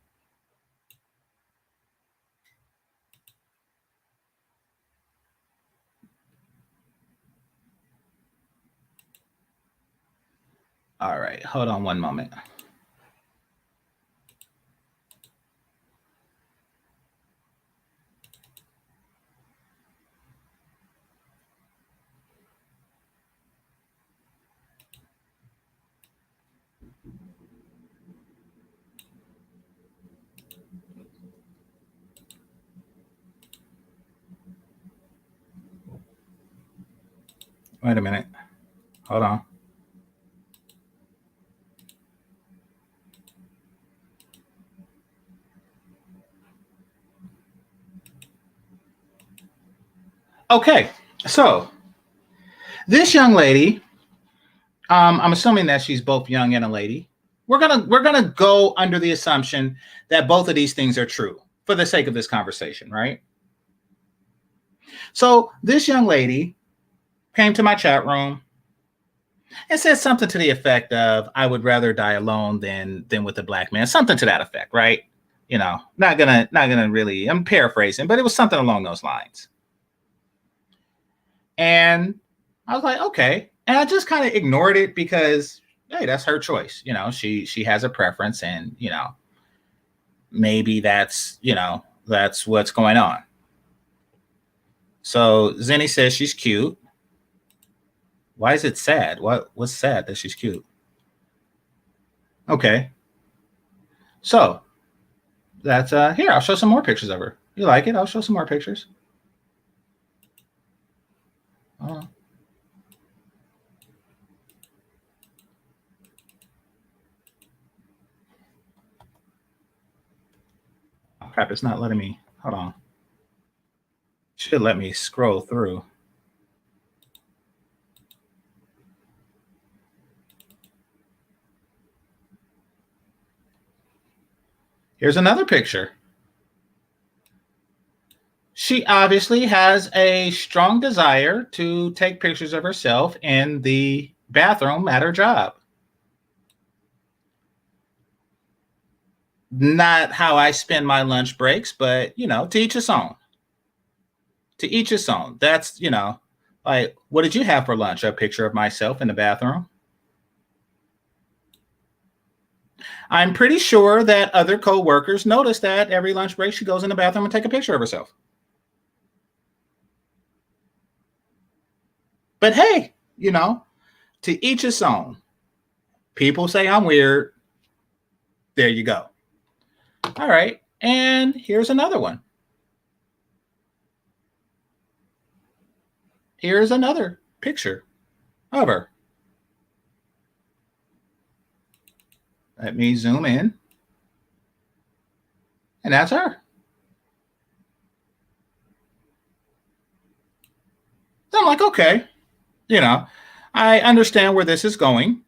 All right, hold on one moment. Wait a minute. Hold on. Okay, so this young lady, I'm assuming that she's both young and a lady. We're gonna go under the assumption that both of these things are true for the sake of this conversation, right? So this young lady came to my chat room and said something to the effect of, "I would rather die alone than with a black man," something to that effect, right? Not gonna really. I'm paraphrasing, but it was something along those lines. And I was like, okay. And I just kind of ignored it because, hey, that's her choice. She has a preference, and maybe that's what's going on. So Zenny says she's cute. Why is it sad? What's sad that she's cute? Okay. So that's here. I'll show some more pictures of her. You like it? I'll show some more pictures. Crap, it's not letting me. Hold on. Should let me scroll through. Here's another picture. She obviously has a strong desire to take pictures of herself in the bathroom at her job. Not how I spend my lunch breaks, but to each his own. To each his own. That's, like, what did you have for lunch? A picture of myself in the bathroom? I'm pretty sure that other co-workers notice that every lunch break she goes in the bathroom and take a picture of herself. But hey, to each his own. People say I'm weird. There you go. All right. And here's another one. Here's another picture of her. Let me zoom in. And that's her. So I'm like, okay, I understand where this is going.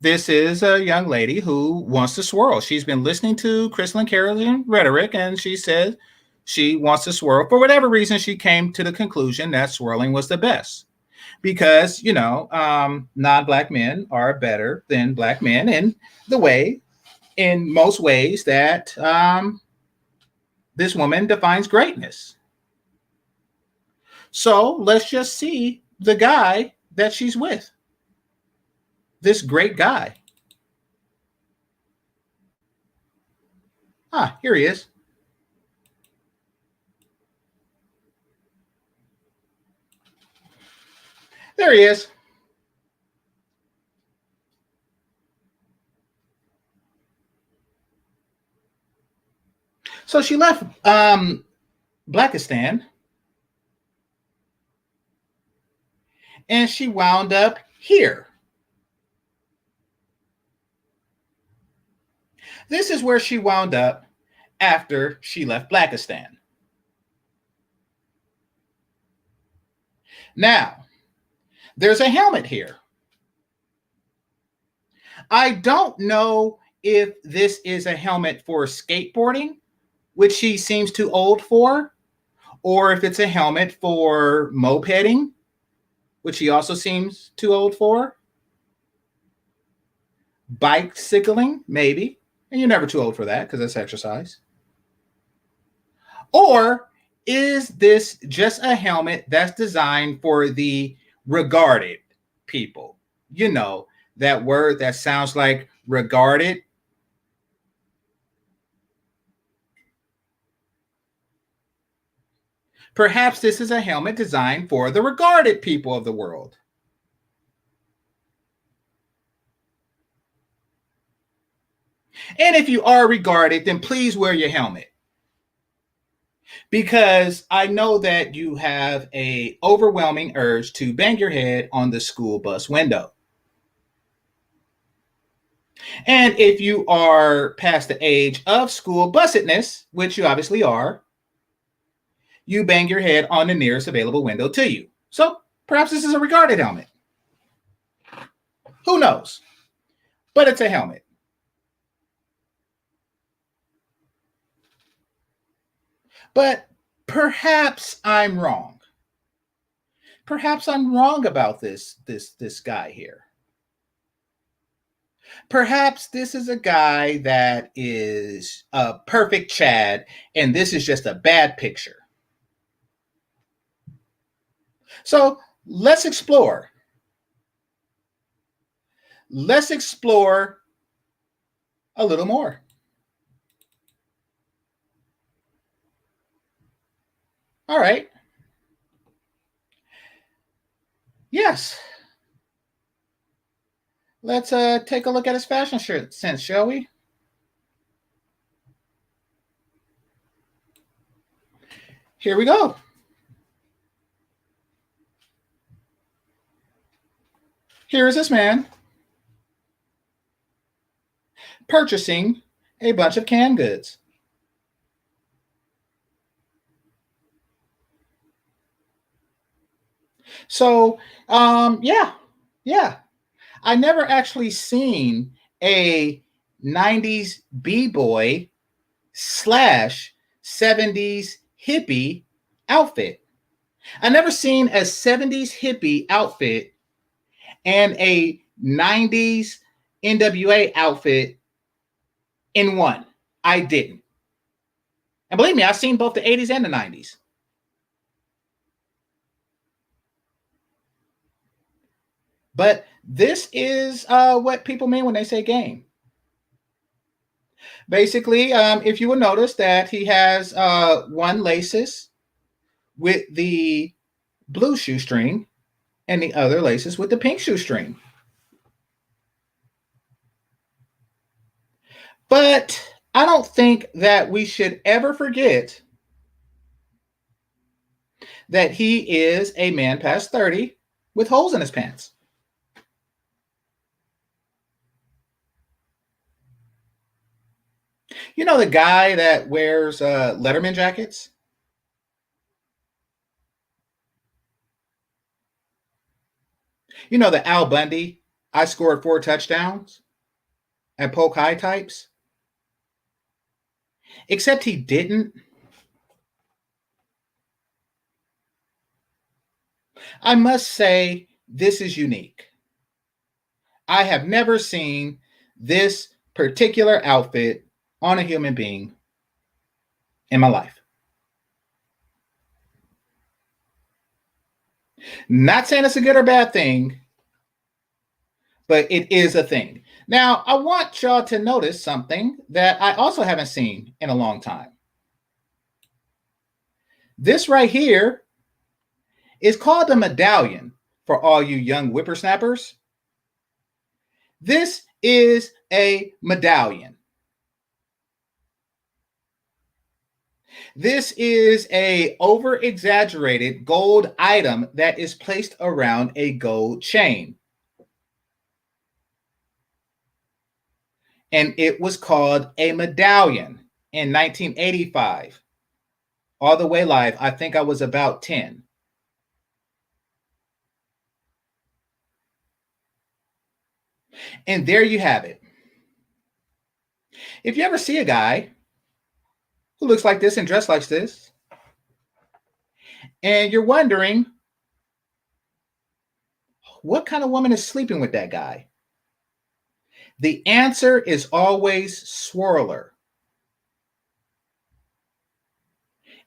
This is a young lady who wants to swirl. She's been listening to Crystal and Carolyn rhetoric, and she said she wants to swirl. For whatever reason, she came to the conclusion that swirling was the best. Because, non-Black men are better than Black men in most ways that this woman defines greatness. So let's just see the guy that she's with. This great guy. Here he is. There he is. So she left Blackistan and she wound up here. This is where she wound up after she left Blackistan. Now, there's a helmet here. I don't know if this is a helmet for skateboarding, which she seems too old for, or if it's a helmet for mopeding, which she also seems too old for. Bicycling, maybe. And you're never too old for that because that's exercise. Or is this just a helmet that's designed for the regarded people? That word that sounds like regarded. Perhaps this is a helmet designed for the regarded people of the world. And if you are regarded, then please wear your helmet. Because I know that you have an overwhelming urge to bang your head on the school bus window. And if you are past the age of school bussedness, which you obviously are, you bang your head on the nearest available window to you. So perhaps this is a regarded helmet. Who knows? But it's a helmet. But perhaps I'm wrong. Perhaps I'm wrong about this guy here. Perhaps this is a guy that is a perfect Chad, and this is just a bad picture. So let's explore. Let's explore a little more. All right. Yes. Let's take a look at his fashion sense, shall we? Here we go. Here is this man purchasing a bunch of canned goods. So, yeah, yeah. I never actually seen a 90s b-boy slash 70s hippie outfit. I never seen a 70s hippie outfit and a 90s NWA outfit in one. I didn't. And believe me, I've seen both the 80s and the 90s. But this is what people mean when they say game. Basically, if you will notice that he has one laces with the blue shoestring and the other laces with the pink shoestring. But I don't think that we should ever forget that he is a man past 30 with holes in his pants. You know the guy that wears Letterman jackets? You know the Al Bundy, I scored 4 touchdowns and Polk High types? Except he didn't. I must say, this is unique. I have never seen this particular outfit on a human being in my life. Not saying it's a good or bad thing, but it is a thing. Now, I want y'all to notice something that I also haven't seen in a long time. This right here is called a medallion for all you young whippersnappers. This is a medallion. This is a over-exaggerated gold item that is placed around a gold chain. And it was called a medallion in 1985. All the way live, I think I was about 10. And there you have it. If you ever see a guy who looks like this and dressed like this, and you're wondering, what kind of woman is sleeping with that guy? The answer is always swirler.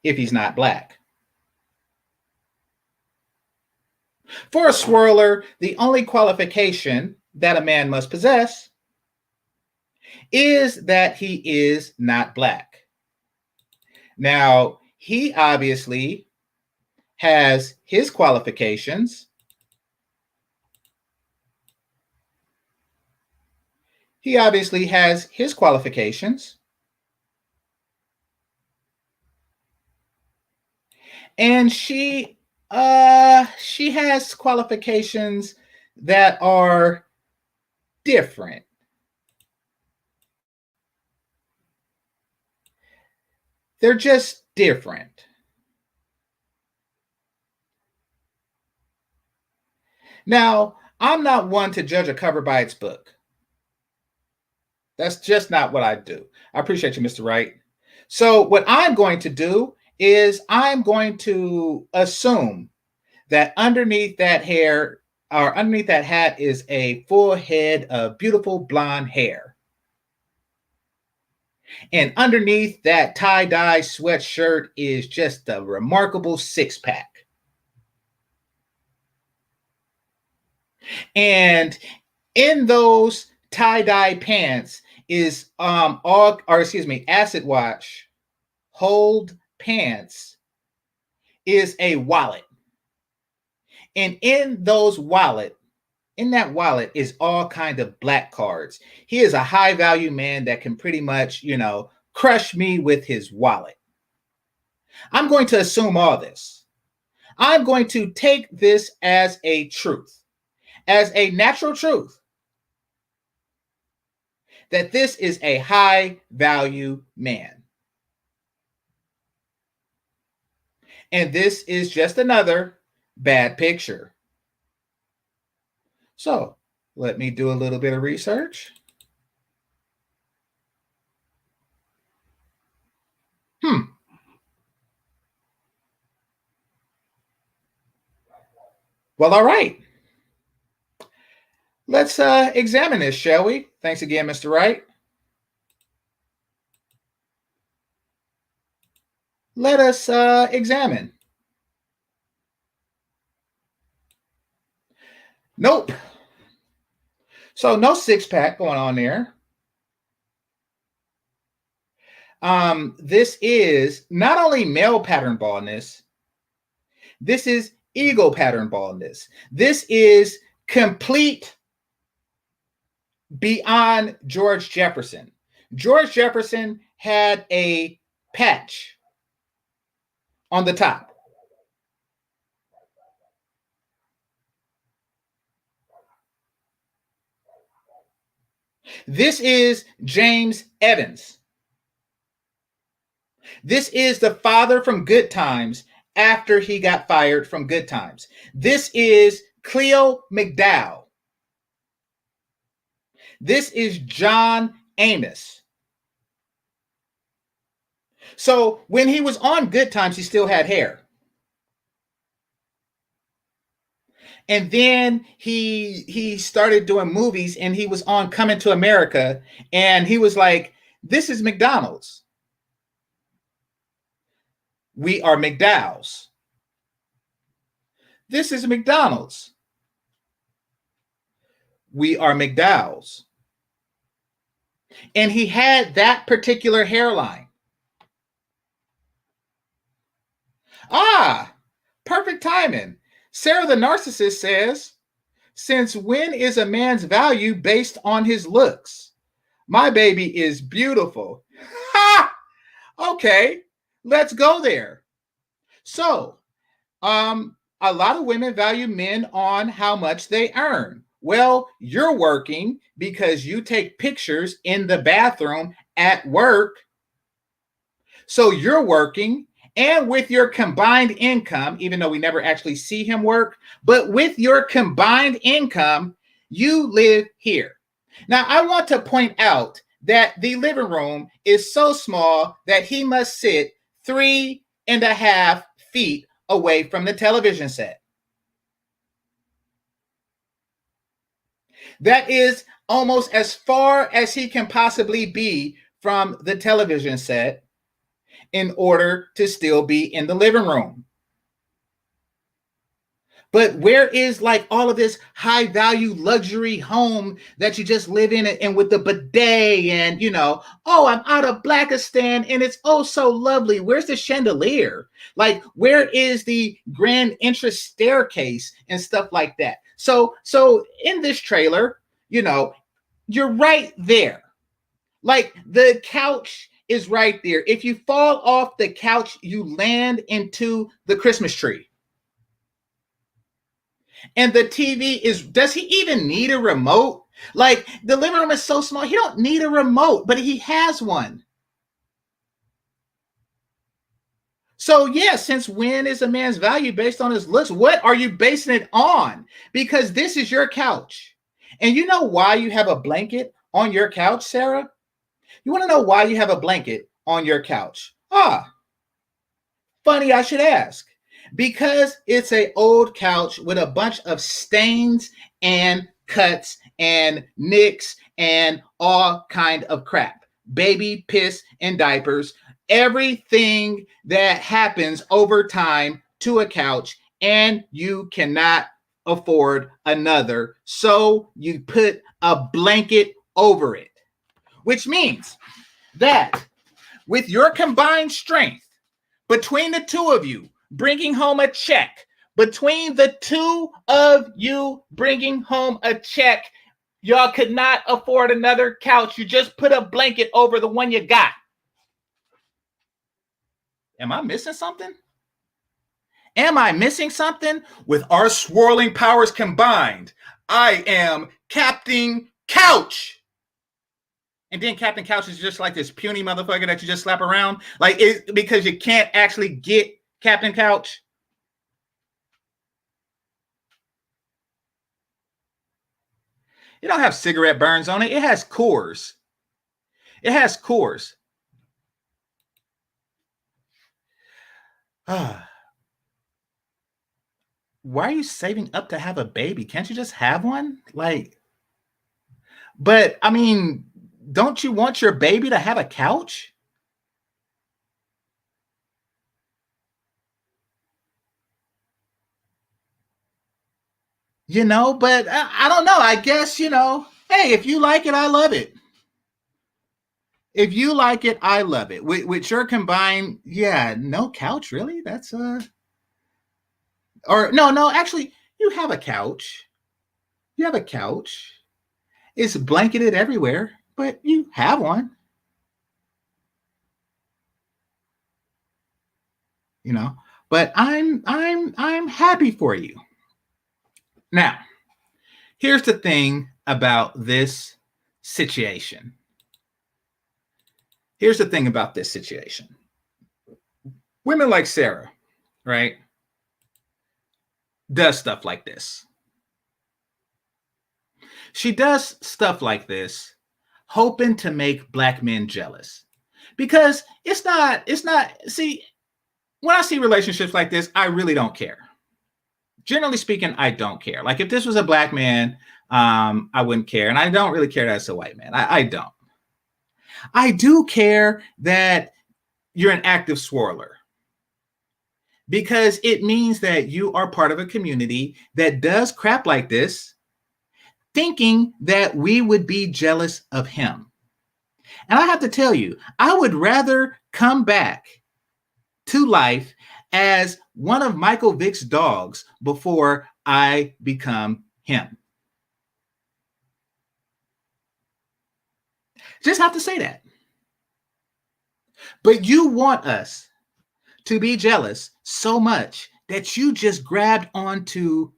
If he's not black. For a swirler, the only qualification that a man must possess is that he is not black. Now, he obviously has his qualifications. He obviously has his qualifications. And she has qualifications that are different. They're just different. Now, I'm not one to judge a cover by its book. That's just not what I do. I appreciate you, Mr. Wright. So what I'm going to do is I'm going to assume that underneath that hair or underneath that hat is a full head of beautiful blonde hair. And underneath that tie-dye sweatshirt is just a remarkable six-pack. And in those tie-dye pants is acid wash hold pants is a wallet. And in that wallet is all kind of black cards. He is a high value man that can pretty much, crush me with his wallet. I'm going to assume all this. I'm going to take this as a truth, as a natural truth, that this is a high value man. And this is just another bad picture. So let me do a little bit of research. Well, all right. Let's examine this, shall we? Thanks again, Mr. Wright. Let us examine. Nope. So no six-pack going on there. This is not only male pattern baldness, this is ego pattern baldness. This is complete beyond George Jefferson. George Jefferson had a patch on the top. This is James Evans. This is the father from Good Times after he got fired from Good Times. This is Cleo McDowell. This is John Amos. So when he was on Good Times, he still had hair. And then he started doing movies, and he was on Coming to America, and he was like, this is McDonald's. We are McDowell's. This is McDonald's. We are McDowell's. And he had that particular hairline. Perfect timing. Sarah the Narcissist says, since when is a man's value based on his looks? My baby is beautiful. Ha! Okay, let's go there. So, a lot of women value men on how much they earn. Well, you're working because you take pictures in the bathroom at work. So you're working, and with your combined income, even though we never actually see him work, but with your combined income, you live here. Now, I want to point out that the living room is so small that he must sit 3.5 feet away from the television set. That is almost as far as he can possibly be from the television set in order to still be in the living room. But where is like all of this high value luxury home that you just live in and with the bidet and, oh, I'm out of Blackistan and it's oh so lovely. Where's the chandelier? Like, where is the grand entrance staircase and stuff like that? So in this trailer, you're right there. Like, the couch is right there. If you fall off the couch, you land into the Christmas tree. And the TV does he even need a remote? Like, the living room is so small, he don't need a remote, but he has one. So, yeah, since when is a man's value based on his looks? What are you basing it on? Because this is your couch. And you know why you have a blanket on your couch, Sarah? You want to know why you have a blanket on your couch? Funny I should ask. Because it's an old couch with a bunch of stains and cuts and nicks and all kind of crap. Baby piss and diapers. Everything that happens over time to a couch, and you cannot afford another. So you put a blanket over it. Which means that with your combined strength, between the two of you, bringing home a check, between the two of you bringing home a check, y'all could not afford another couch. You just put a blanket over the one you got. Am I missing something? Am I missing something? With our swirling powers combined, I am Captain Couch. And then Captain Couch is just like this puny motherfucker that you just slap around. Like, it because you can't actually get Captain Couch. It don't have cigarette burns on it. It has cores. It has cores. Why are you saving up to have a baby? Can't you just have one? Like, but I mean, don't you want your baby to have a couch? But I don't know. I guess, hey, if you like it, I love it. If you like it, I love it. With your combined, yeah, no couch, really? That's or no, actually, you have a couch. You have a couch. It's blanketed everywhere, but you have one. You know, but I'm happy for you. Now, here's the thing about this situation. Here's the thing about this situation. Women like Sarah, right, does stuff like this. She does stuff like this, hoping to make black men jealous. Because it's not, see, when I see relationships like this, I really don't care. Generally speaking, I don't care. Like if this was a black man, I wouldn't care. And I don't really care that it's a white man. I don't. I do care that you're an active swirler because it means that you are part of a community that does crap like this, thinking that we would be jealous of him. And I have to tell you, I would rather come back to life as one of Michael Vick's dogs before I become him. Just have to say that. But you want us to be jealous so much that you just grabbed onto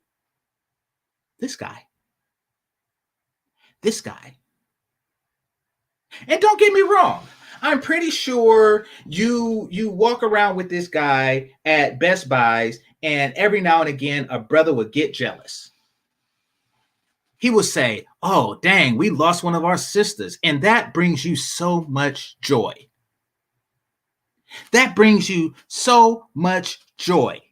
this guy. This guy. And don't get me wrong, I'm pretty sure you walk around with this guy at Best Buys, and every now and again, a brother would get jealous. He would say, "Oh, dang, we lost one of our sisters." And that brings you so much joy. That brings you so much joy.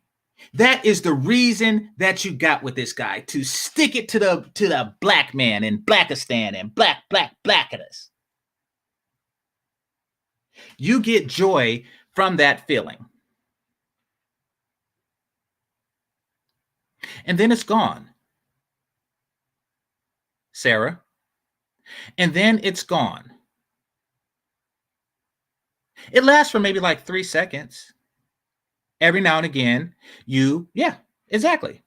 That is the reason that you got with this guy, to stick it to the black man in Blackistan and Blackadas. You get joy from that feeling. And then it's gone, Sarah. And then it's gone. It lasts for maybe like 3 seconds. Every now and again, yeah, exactly.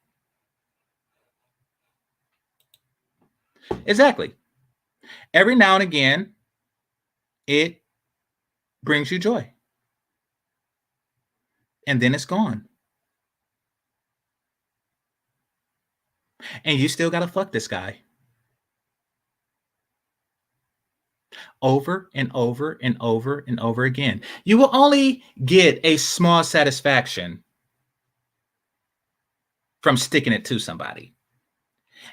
Exactly. Every now and again, it brings you joy. And then it's gone. And you still got to fuck this guy. Over and over and over and over again. You will only get a small satisfaction from sticking it to somebody.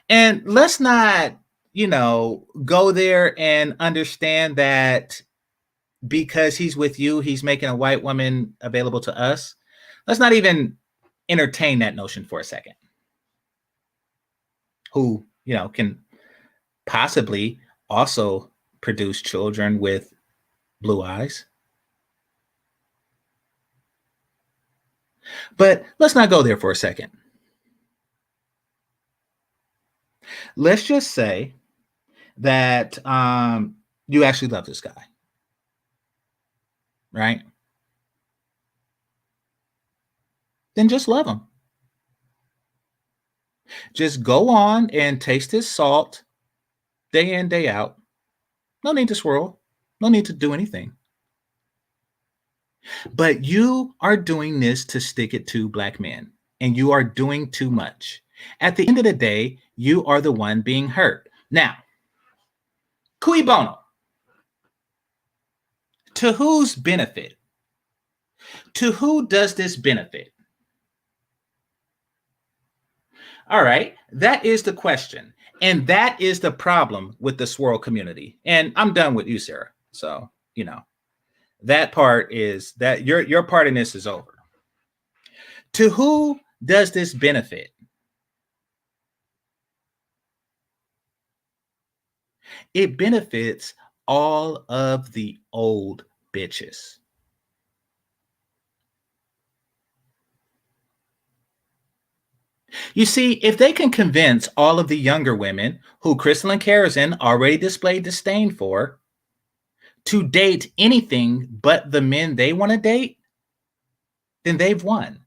And let's not, go there and understand that because he's with you, he's making a white woman available to us. Let's not even entertain that notion for a second. Who, can possibly also produce children with blue eyes. But let's not go there for a second. Let's just say that you actually love this guy, right? Then just love him. Just go on and taste his salt day in, day out. No need to swirl. No need to do anything. But you are doing this to stick it to black men, and you are doing too much. At the end of the day, you are the one being hurt. Now, cui bono? To whose benefit? To who does this benefit? All right, that is the question. And that is the problem with the swirl community. And I'm done with you, Sarah. So, that part is that your part in this is over. To who does this benefit? It benefits all of the old bitches. You see, if they can convince all of the younger women who Crystal and Karazin already displayed disdain for to date anything but the men they want to date, then they've won.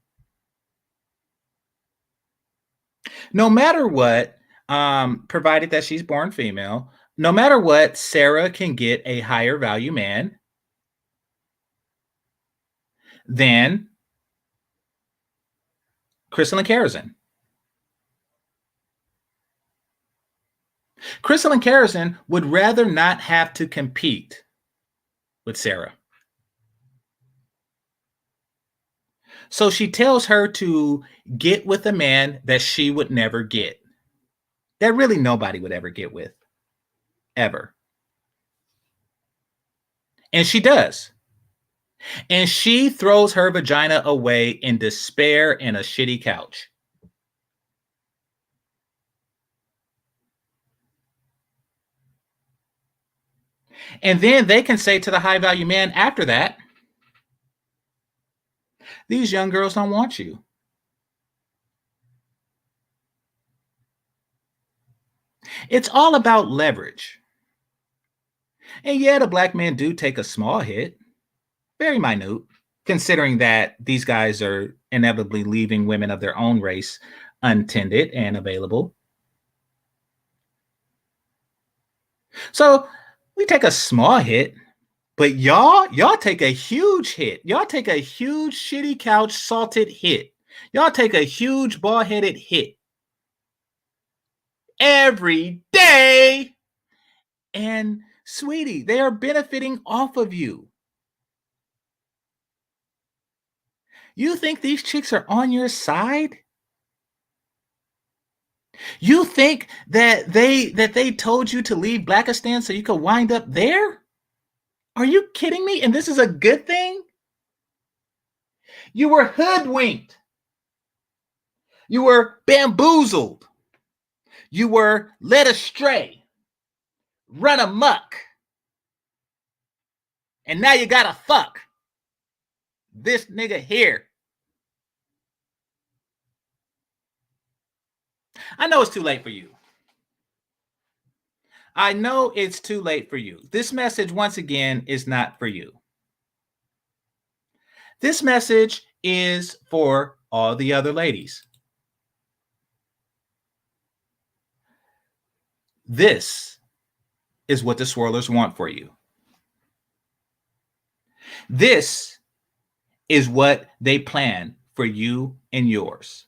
No matter what, provided that she's born female, no matter what, Sarah can get a higher value man than Crystal and Karazin. Crystal and Karazin would rather not have to compete with Sarah. So she tells her to get with a man that she would never get, that really nobody would ever get with, ever. And she does. And she throws her vagina away in despair in a shitty couch. And then they can say to the high value man after that, these young girls don't want you. It's all about leverage. And yeah, the black men do take a small hit, very minute, considering that these guys are inevitably leaving women of their own race untended and available. So we take a small hit, but y'all take a huge hit. Y'all take a huge shitty couch salted hit. Y'all take a huge bald-headed hit every day. And sweetie, they are benefiting off of you. You think these chicks are on your side? You think that they told you to leave Blackistan so you could wind up there? Are you kidding me? And this is a good thing? You were hoodwinked. You were bamboozled. You were led astray, run amok. And now you gotta fuck this nigga here. I know it's too late for you. I know it's too late for you. This message, once again, is not for you. This message is for all the other ladies. This is what the swirlers want for you. This is what they plan for you and yours.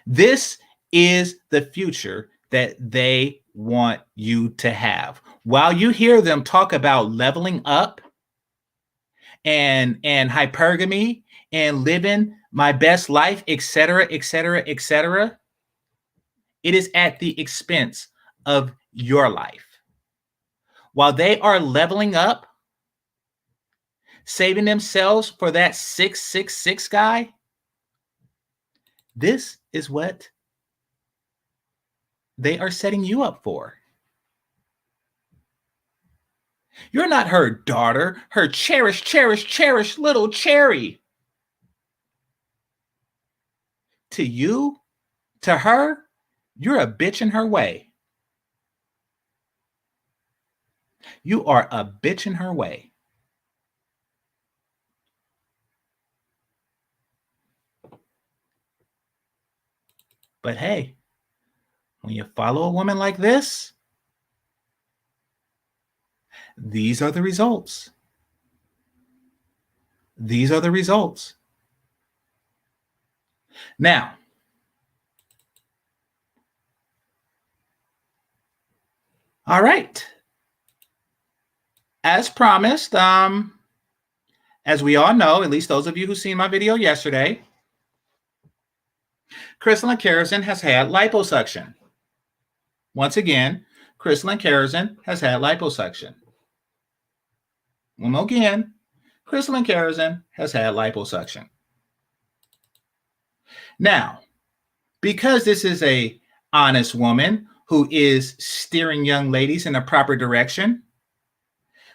This is the future that they want you to have. While you hear them talk about leveling up and hypergamy and living my best life, etc., etc., etc., it is at the expense of your life. While they are leveling up, saving themselves for that 666 guy, this is what they are setting you up for. You're not her daughter, her cherished, cherished, cherished little cherry. To you, to her, you're a bitch in her way. You are a bitch in her way. But hey, when you follow a woman like this, these are the results. These are the results. Now, all right. As promised, as we all know, at least those of you who seen my video yesterday, Crystalline Kerosene has had liposuction. Once again, Crystalline Kerosene has had liposuction. One more again, Crystalline Kerosene has had liposuction. Now, because this is a honest woman who is steering young ladies in the proper direction,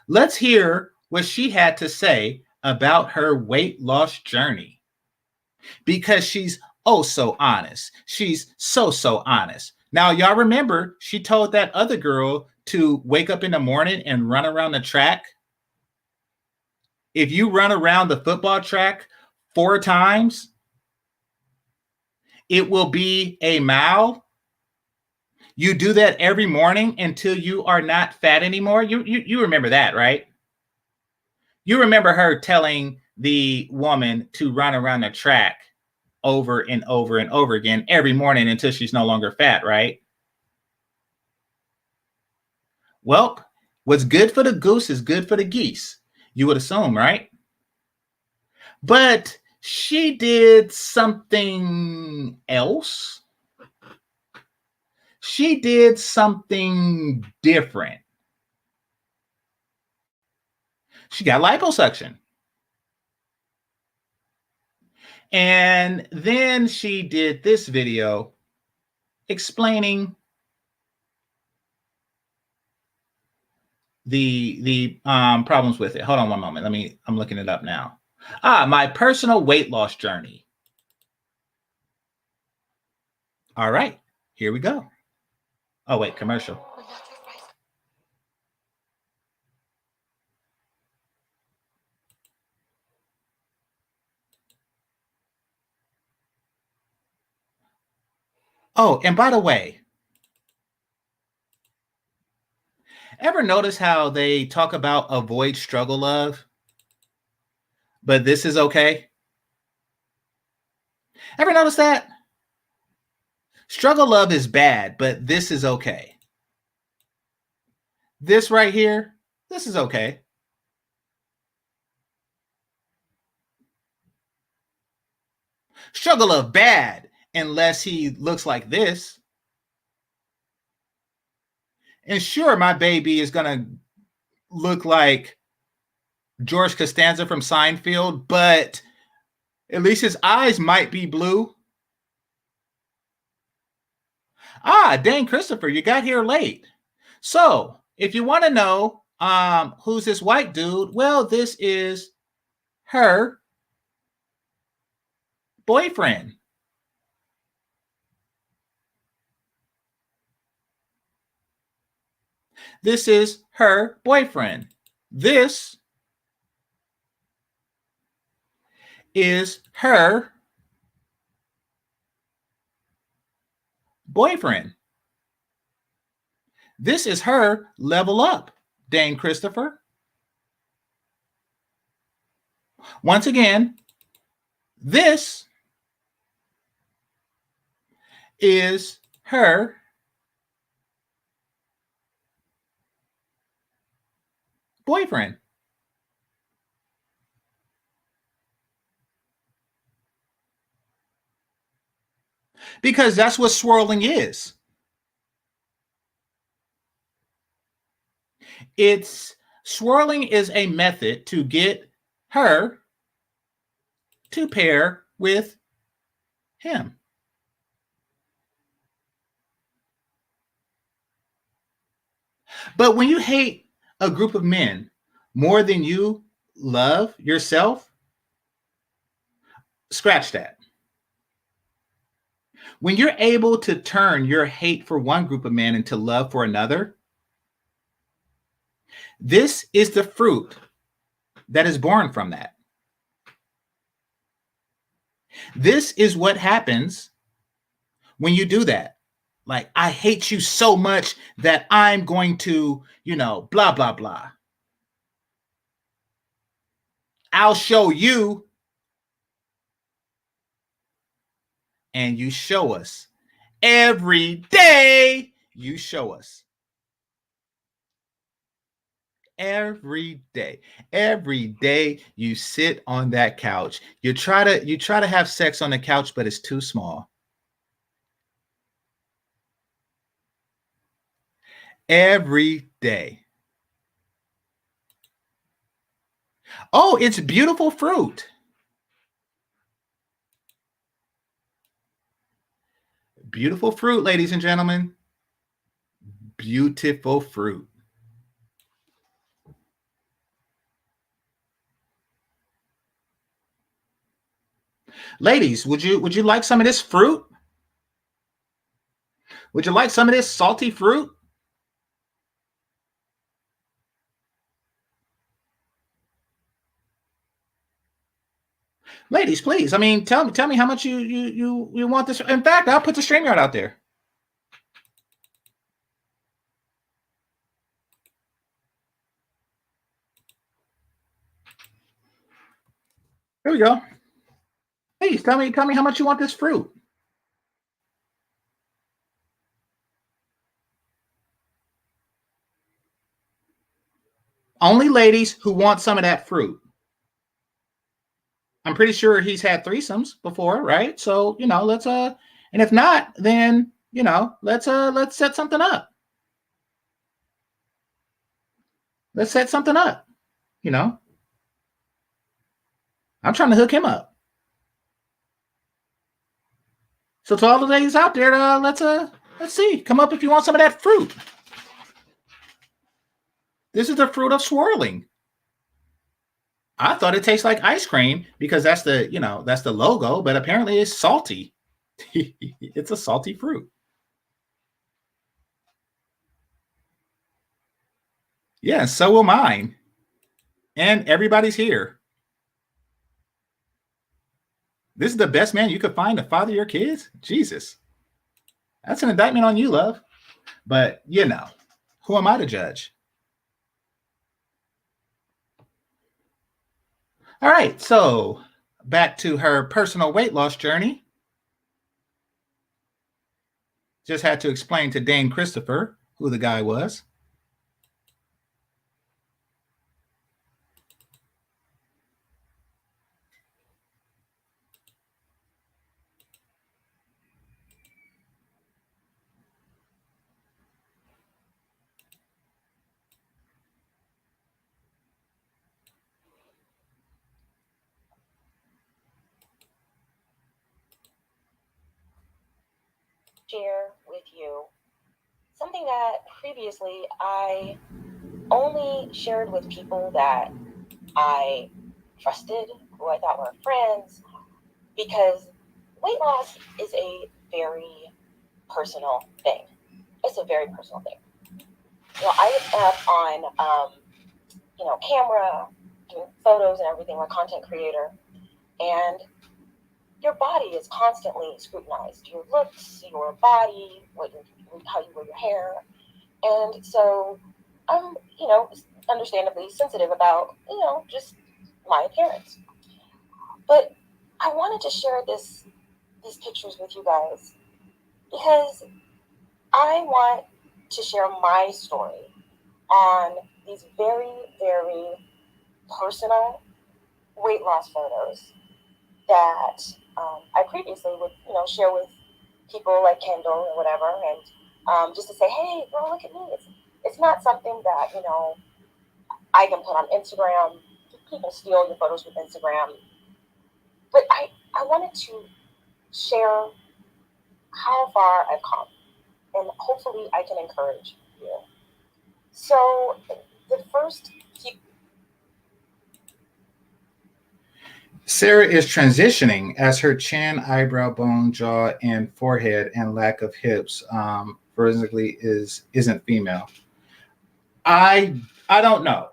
let's hear what she had to say about her weight loss journey. Because she's oh so honest. She's so honest. Now, y'all remember she told that other girl to wake up in the morning and run around the track. If you run around the football track 4 times, it will be a mile. You do that every morning until you are not fat anymore. You remember that, right? You remember her telling the woman to run around the track over and over and over again every morning until she's no longer fat, right? Well, what's good for the goose is good for the geese. You would assume, right? But she did something else. She did something different. She got liposuction. And then she did this video explaining the problems with it. Hold on one moment. I'm looking it up now. My personal weight loss journey. All right, here we go. Oh, wait, commercial. Oh, and by the way, ever notice how they talk about avoid struggle love, but this is okay? Ever notice that? Struggle love is bad, but this is okay. This right here, this is okay. Struggle love bad unless he looks like this. And sure, my baby is going to look like George Costanza from Seinfeld, but at least his eyes might be blue. Dang, Christopher, you got here late. So, if you want to know who's this white dude, well, this is her boyfriend. This is her boyfriend. This is her boyfriend. This is her level up, Dane Christopher. Once again, this is her boyfriend. Because that's what swirling is. Swirling is a method to get her to pair with him. But when you hate a group of men more than you love yourself, scratch that. When you're able to turn your hate for one group of men into love for another, this is the fruit that is born from that. This is what happens when you do that. Like, I hate you so much that I'm going to, blah, blah, blah. I'll show you. And you show us. Every day, you show us. Every day. Every day you sit on that couch. You try to have sex on the couch, but it's too small. Every day. Oh, it's beautiful fruit. Beautiful fruit, ladies and gentlemen. Beautiful fruit. Ladies, would you like some of this fruit? Would you like some of this salty fruit? Ladies, please. I mean, tell me how much you want this. In fact, I'll put the StreamYard out there. Here we go. Please tell me how much you want this fruit. Only ladies who want some of that fruit. I'm pretty sure he's had threesomes before, right? So, let's and if not, then, let's set something up. Let's set something up, you know. I'm trying to hook him up. So to all the ladies out there, let's see. Come up if you want some of that fruit. This is the fruit of swirling. I thought it tastes like ice cream because that's the logo, but apparently it's salty. It's a salty fruit. Yeah, so will mine. And everybody's here. This is the best man you could find to father your kids? Jesus. That's an indictment on you, love. But, who am I to judge? All right, so back to her personal weight loss journey. Just had to explain to Dane Christopher who the guy was. Share with you something that previously I only shared with people that I trusted, who I thought were friends, because weight loss is a very personal thing. It's a very personal thing. I am on, camera, doing photos and everything, I'm a content creator, and your body is constantly scrutinized. Your looks, your body, how you wear your hair. And so I'm, understandably sensitive about, just my appearance. But I wanted to share these pictures with you guys because I want to share my story on these very, very personal weight loss photos that I previously would, share with people like Kendall or whatever, and just to say, hey, girl, look at me. It's not something that I can put on Instagram. People steal your photos with Instagram, but I wanted to share how far I've come, and hopefully I can encourage you. So the first Sarah is transitioning as her chin, eyebrow bone, jaw, and forehead and lack of hips forensically isn't female. I don't know.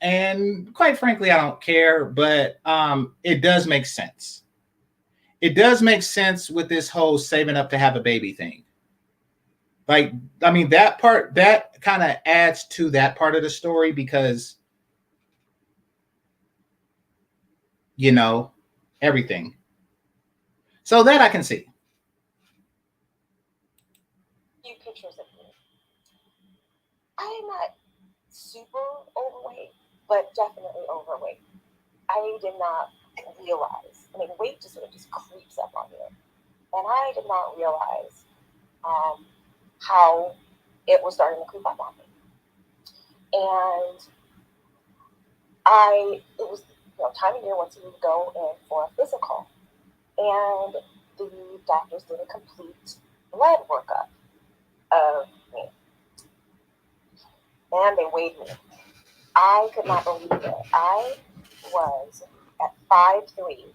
And quite frankly, I don't care, but it does make sense. It does make sense with this whole saving up to have a baby thing. Like, I mean, that part, that kind of adds to that part of the story because, everything. So that I can see. few pictures of me. I'm not super overly but definitely overweight. I did not realize. I mean, weight just sort of just creeps up on you, and I did not realize um, how it was starting to creep up on me. And it was time of year once you would go in for a physical, and the doctors did a complete blood workup of me, and they weighed me. I could not believe it. I was at 5'3",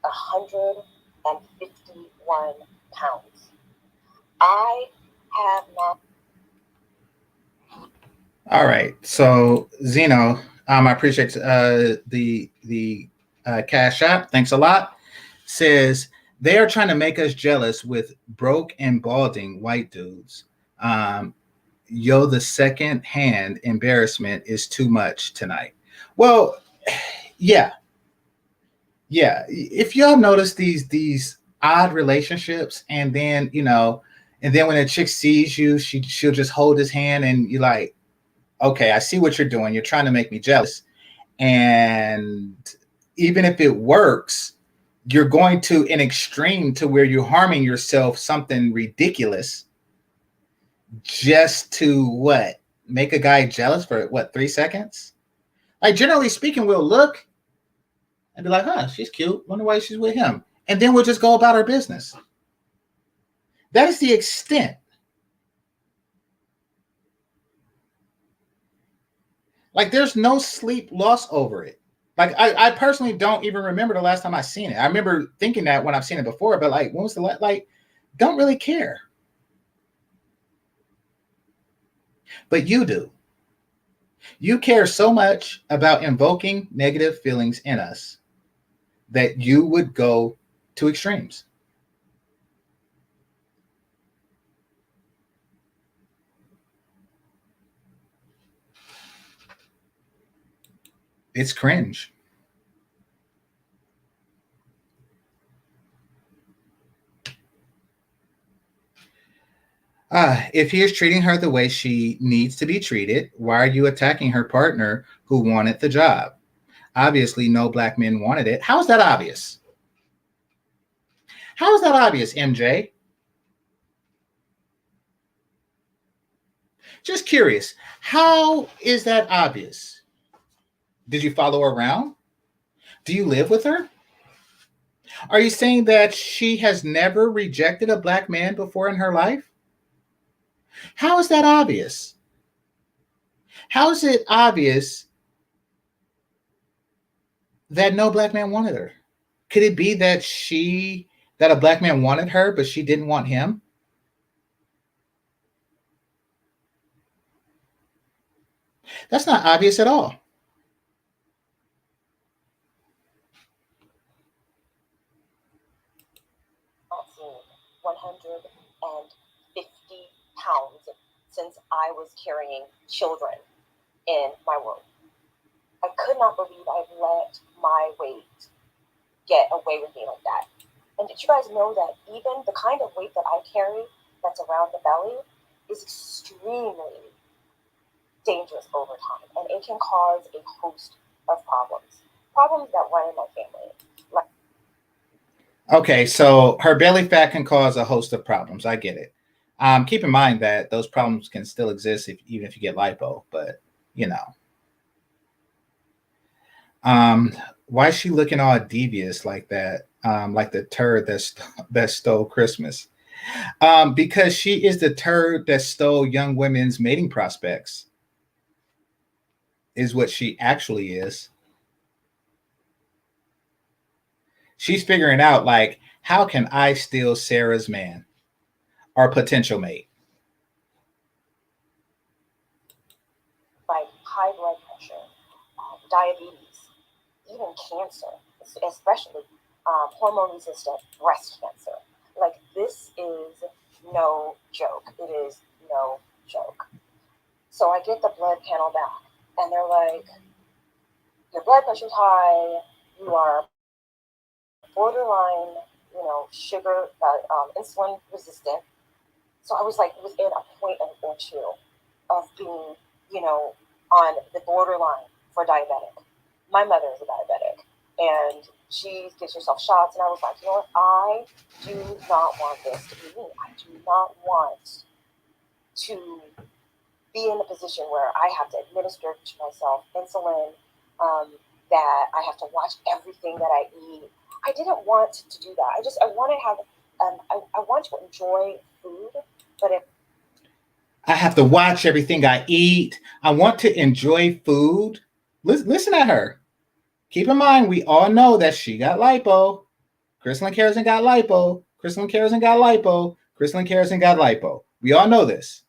151 pounds. I have not. All right. So Zeno, I appreciate the cash app. Thanks a lot. Says they are trying to make us jealous with broke and balding white dudes. Um, Yo, the second hand embarrassment is too much tonight. Well, yeah, yeah. If y'all notice these odd relationships, and then and then when a chick sees you, she'll just hold his hand, and you're like, okay, I see what you're doing. You're trying to make me jealous. And even if it works, you're going to an extreme to where you're harming yourself, something ridiculous, just to what? Make a guy jealous for what, 3 seconds? Like, generally speaking, we'll look and be like, huh, she's cute. Wonder why she's with him. And then we'll just go about our business. That is the extent. Like, there's no sleep loss over it. Like, I personally don't even remember the last time I seen it. I remember thinking that when I've seen it before, but like, when was the last? Like, don't really care. But you do. You care so much about invoking negative feelings in us that you would go to extremes. It's cringe. If he is treating her the way she needs to be treated, why are you attacking her partner who wanted the job? Obviously, no black men wanted it. How is that obvious? How is that obvious, MJ? Just curious. How is that obvious? Did you follow her around? Do you live with her? Are you saying that she has never rejected a black man before in her life? How is that obvious? How is it obvious that no black man wanted her? Could it be that a black man wanted her, but she didn't want him? That's not obvious at all. Not seen 150 pounds since I was carrying children in my womb. I could not believe I let my weight get away with me like that. And did you guys know that even the kind of weight that I carry that's around the belly is extremely dangerous over time, and it can cause a host of problems that run in my family. Like, Okay, so her belly fat can cause a host of problems. I get it. Keep in mind that those problems can still exist even if you get lipo, but you know. Um, why is she looking all devious like that? Like the turd that stole Christmas. Because she is the turd that stole young women's mating prospects, is what she actually is. She's figuring out, like, how can I steal Sarah's man or potential mate? like high blood pressure, diabetes, even cancer, especially hormone resistant breast cancer. Like, this is no joke. It is no joke. So I get the blood panel back, and they're like, your blood pressure's high, you are borderline, sugar, insulin resistant. So I was like within a point or two of being, on the borderline. for diabetic. My mother is a diabetic, and she gives herself shots. And I was like, you know what? I do not want this to be me. I do not want to be in a position where I have to administer to myself insulin, that I have to watch everything that I eat. I didn't want to do that. I want to have, I want to enjoy food, but if I have to watch everything I eat. I want to enjoy food. Listen at her. Keep in mind, we all know that she got lipo. Crystalline Kerosene got lipo. Crystalline Kerosene got lipo. Crystalline Kerosene got lipo. We all know this.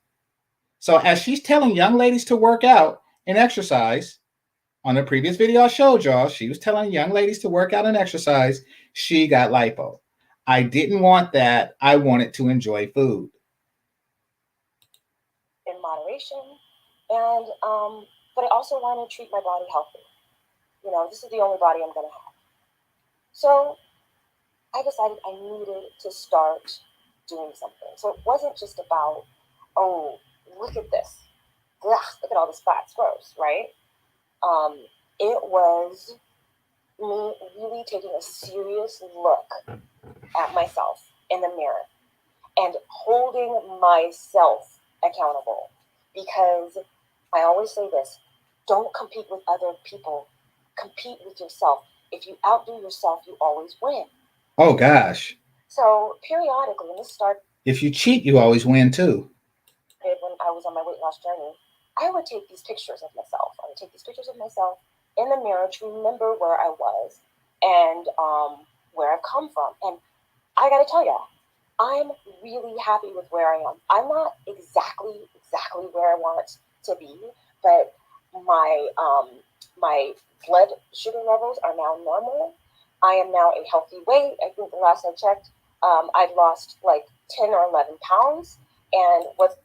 So as she's telling young ladies to work out and exercise, on the previous video I showed y'all, she was telling young ladies to work out and exercise. She got lipo. I didn't want that. I wanted to enjoy food. in moderation, and but I also want to treat my body healthy. You know, this is the only body I'm going to have. So I decided I needed to start doing something. So it wasn't just about, oh, look at this. Ugh, look at all this fat, it's gross, right? It was me really taking a serious look at myself in the mirror and holding myself accountable. Because I always say this, don't compete with other people, compete with yourself. If you outdo yourself, you always win. Oh gosh. So periodically, and this started If you cheat, you always win too. when I was on my weight loss journey, I would take these pictures of myself. I would take these pictures of myself in the mirror to remember where I was and where I've come from. And I got to tell you, I'm really happy with where I am. I'm not exactly where I want to be, but my blood sugar levels are now normal. I am now a healthy weight. I think the last I checked, I've lost like 10 or 11 pounds. And what's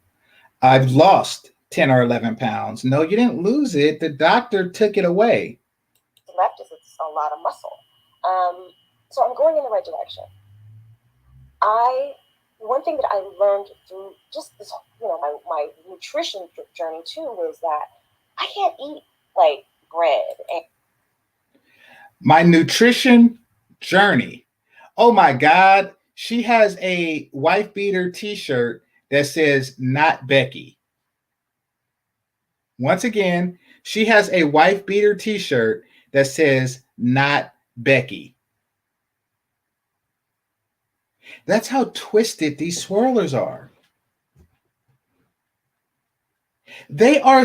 I've lost 10 or 11 pounds. No, you didn't lose it. The doctor took it away. left is it's a lot of muscle. So I'm going in the right direction. One thing that I learned through just this, my nutrition journey too, is that I can't eat like bread and My nutrition journey. Oh my God. She has a wife beater t-shirt that says not Becky. Once again, she has a wife beater t-shirt that says not Becky. That's how twisted these swirlers are. They are,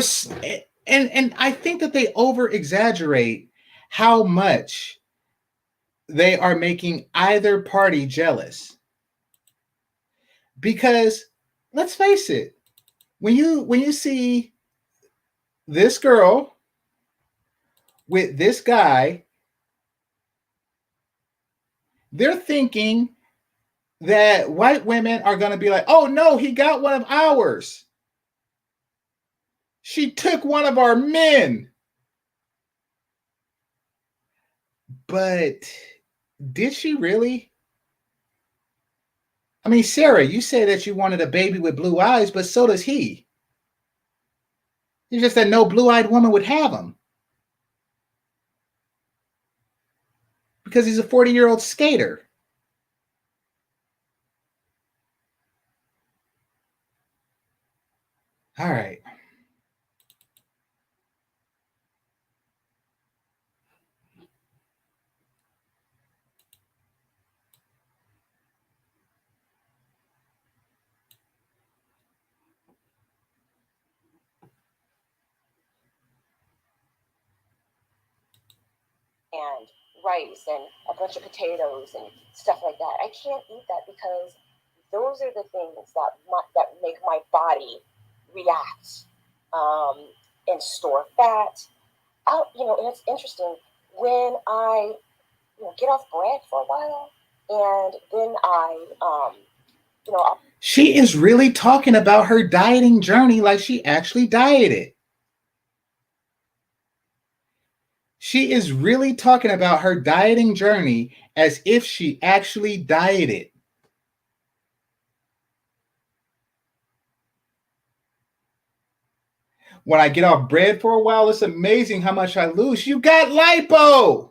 and I think that they over exaggerate how much they are making either party jealous. Because let's face it, when you see this girl with this guy, they're thinking that white women are going to be like, oh no, he got one of ours. She took one of our men. But did she really? I mean, Sarah, you say that you wanted a baby with blue eyes, but so does he. It's just that no blue-eyed woman would have him. Because he's a 40-year-old skater. All right. and rice and a bunch of potatoes and stuff like that. I can't eat that because those are the things that make my body react, and store fat. And it's interesting when I get off bread for a while, and then She is really talking about her dieting journey like she actually dieted. She is really talking about her dieting journey as if she actually dieted. When I get off bread for a while, it's amazing how much I lose. You got lipo.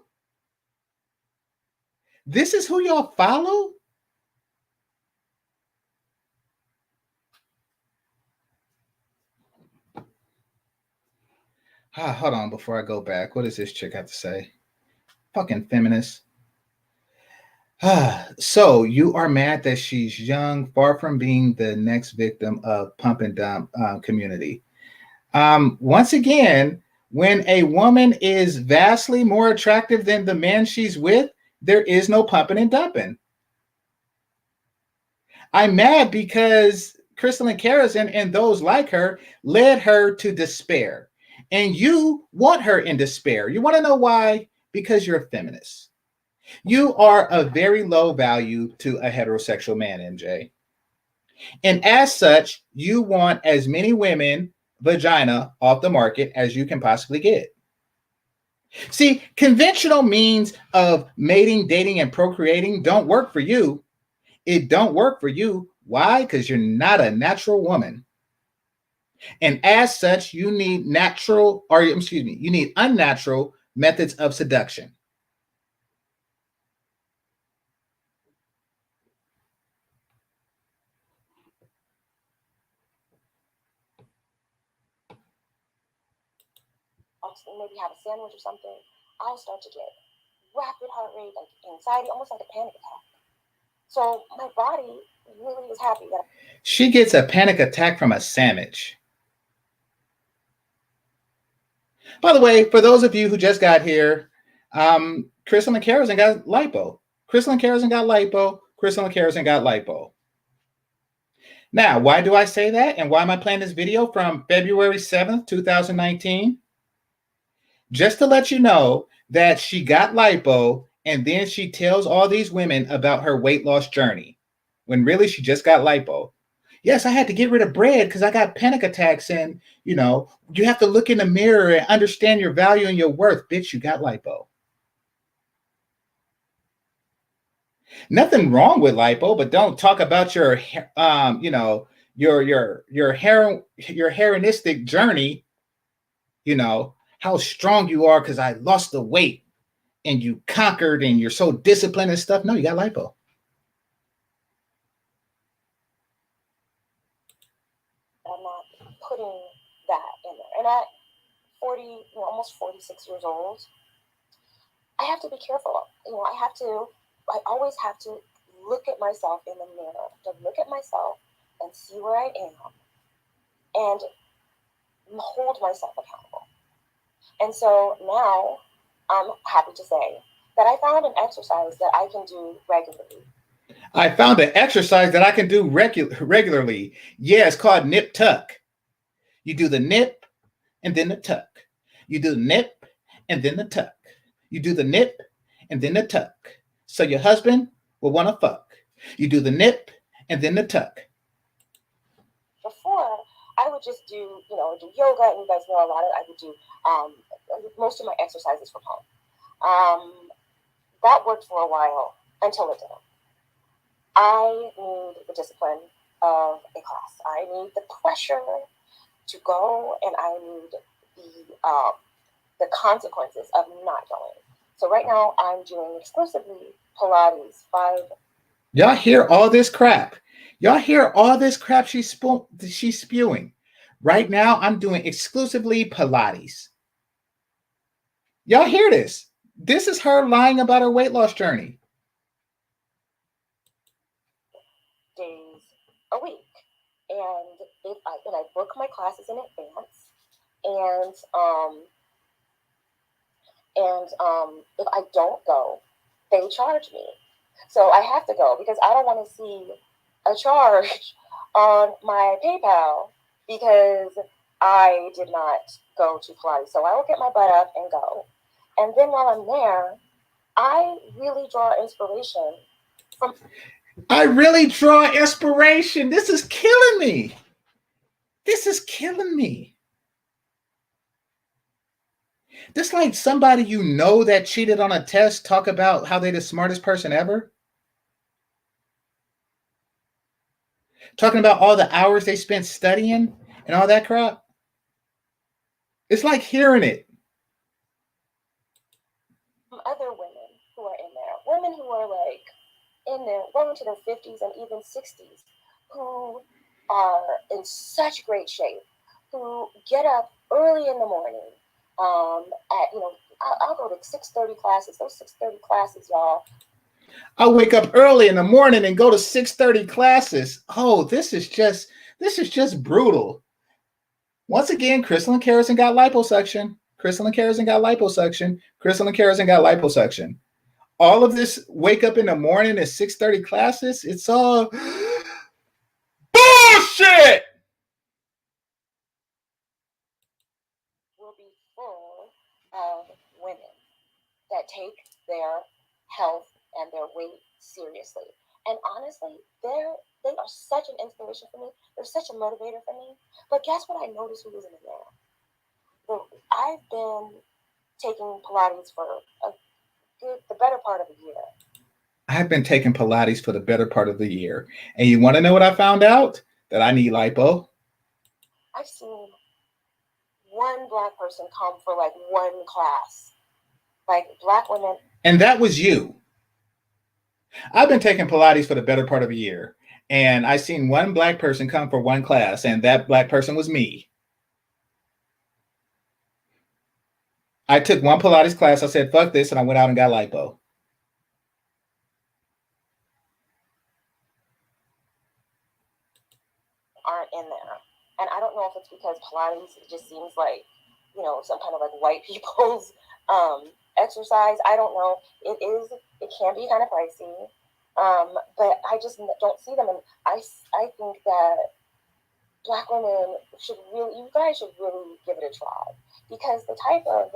This is who y'all follow? Hold on before I go back. What does this chick have to say? Fucking feminist. So you are mad that she's young, far from being the next victim of pump and dump community. Once again, when a woman is vastly more attractive than the man she's with, there is no pumping and dumping. I'm mad because Crystalline Carrison and those like her led her to despair. And you want her in despair. You want to know why? Because you're a feminist. You are a very low value to a heterosexual man, MJ. And as such, you want as many women vagina off the market as you can possibly get. See, conventional means of mating, dating, and procreating don't work for you. It don't work for you. Why? Because you're not a natural woman. And as such, you need you need unnatural methods of seduction. Maybe have a sandwich or something, I'll start to get rapid heart rate, like anxiety, almost like a panic attack. So my body really is happy that she gets a panic attack from a sandwich. By the way, for those of you who just got here, Crystal and Carrison got lipo. Crystal and Carrison got lipo. Crystal and Carrison got lipo. Now, why do I say that? And why am I playing this video from February 7th, 2019? Just to let you know that she got lipo and then she tells all these women about her weight loss journey when really she just got lipo. Yes, I had to get rid of bread because I got panic attacks. And, you have to look in the mirror and understand your value and your worth. Bitch, you got lipo. Nothing wrong with lipo, but don't talk about your, your heroinistic journey, how strong you are because I lost the weight and you conquered and you're so disciplined and stuff. No, you got lipo. I'm not putting that in there. And at 40, almost 46 years old, I have to be careful. I always have to look at myself in the mirror, to look at myself and see where I am and hold myself accountable. And so now I'm happy to say that I found an exercise that I can do regularly. I found an exercise that I can do regularly. Yeah, it's called nip tuck. You do the nip and then the tuck. You do the nip and then the tuck. You do the nip and then the tuck. So your husband will want to fuck. You do the nip and then the tuck. Before, I would just do yoga, and you guys know a lot of it. I would do most of my exercises from home. That worked for a while until it didn't. I need the discipline of a class. I need the pressure to go, and I need the consequences of not going. So right now, I'm doing exclusively Pilates 5. Y'all hear all this crap? Y'all hear all this crap she's spewing? Right now, I'm doing exclusively Pilates. Y'all hear this? This is her lying about her weight loss journey. Days a week. And if I book my classes in advance, and if I don't go, they charge me. So I have to go because I don't want to see a charge on my PayPal because I did not go to Pilates. So I will get my butt up and go. And then while I'm there, I really draw inspiration from. I really draw inspiration. This is killing me. This is killing me. This like somebody that cheated on a test talk about how they're the smartest person ever. Talking about all the hours they spent studying and all that crap. It's like hearing it. Other women who are in there, women who are like in their well into their 50s and even 60s, who are in such great shape, who get up early in the morning. At I'll go to 6:30 classes. Those 6:30 classes, y'all. I wake up early in the morning and go to 6:30 classes. Oh, this is just brutal. Once again, Crystal and Kerrison got liposuction. Crystal and Kerrison got liposuction. Crystal and Kerrison got liposuction. All of this wake up in the morning at 6:30 classes, it's all bullshit. Will be full of women that take their health and their weight seriously. And honestly, they are such an inspiration for me. They're such a motivator for me. But guess what I noticed who was in there? I've been taking Pilates for the better part of a year. I've been taking Pilates for the better part of the year. And you want to know what I found out? That I need lipo. I've seen one black person come for like one class. Like black women. And that was you. I've been taking Pilates for the better part of a year. And I seen one black person come for one class, and that black person was me. I took one Pilates class. I said, fuck this. And I went out and got lipo. Aren't in there. And I don't know if it's because Pilates just seems like, some kind of like white people's exercise. I don't know. It can be kind of pricey. But I just don't see them. And I think that black women you guys should really give it a try, because the type of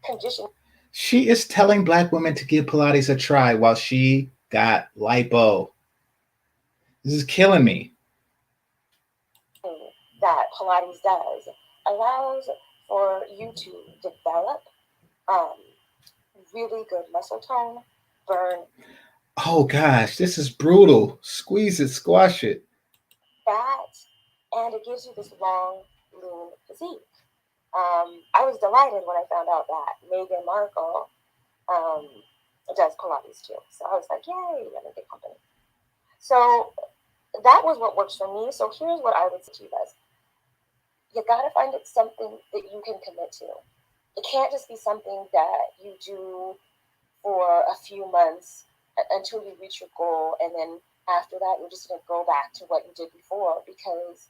condition. She is telling black women to give Pilates a try while she got lipo. This is killing me. That Pilates does allows for you to develop really good muscle tone, burn. Oh gosh, this is brutal. Squeeze it, squash it. Fat, and it gives you this long, lean physique. I was delighted when I found out that Meghan Markle does Pilates too. So I was like, yay, I'm in good company. So that was what works for me. So here's what I would say to you guys. You got to find it something that you can commit to. It can't just be something that you do for a few months until you reach your goal, and then after that you're just going to go back to what you did before, because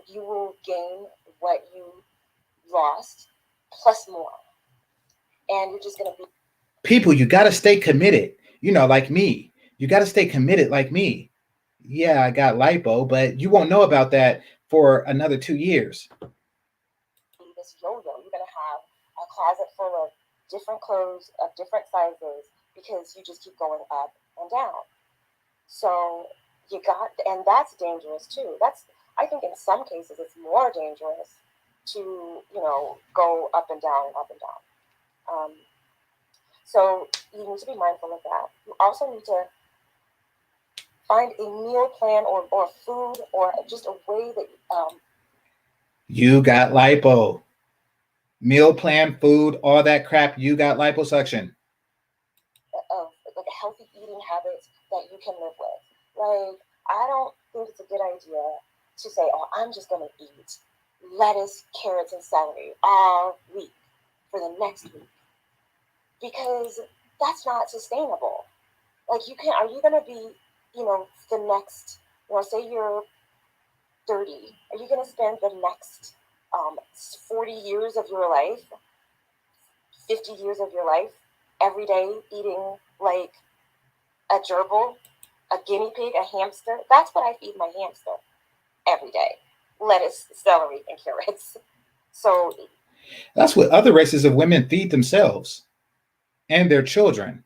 you will gain what you lost plus more, and you're just going to be people. You got to stay committed, like me. You got to stay committed like me. Yeah, I got lipo, but you won't know about that for another 2 years. This yo-yo. You're going to have a closet full of different clothes of different sizes, because you just keep going up and down. So and that's dangerous too. I think in some cases it's more dangerous to, go up and down and up and down. So you need to be mindful of that. You also need to find a meal plan or food or just a way that you got lipo. Meal plan, food, all that crap. You got liposuction. Of like healthy eating habits that you can live with. Like, I don't think it's a good idea to say, oh, I'm just going to eat lettuce, carrots, and celery all week for the next week, because that's not sustainable. Like, are you going to be, the next, say you're 30, are you going to spend the next 40 years of your life, 50 years of your life, every day eating like a gerbil, a guinea pig, a hamster? That's what I feed my hamster every day: lettuce, celery, and carrots. So that's what other races of women feed themselves and their children,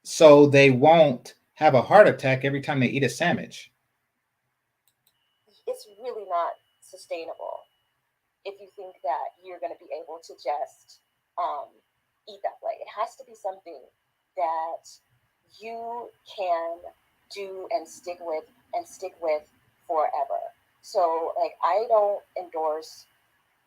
so they won't have a heart attack every time they eat a sandwich. It's really not sustainable if you think that you're going to be able to just eat that way. It has to be something that you can do and stick with forever. So like I don't endorse,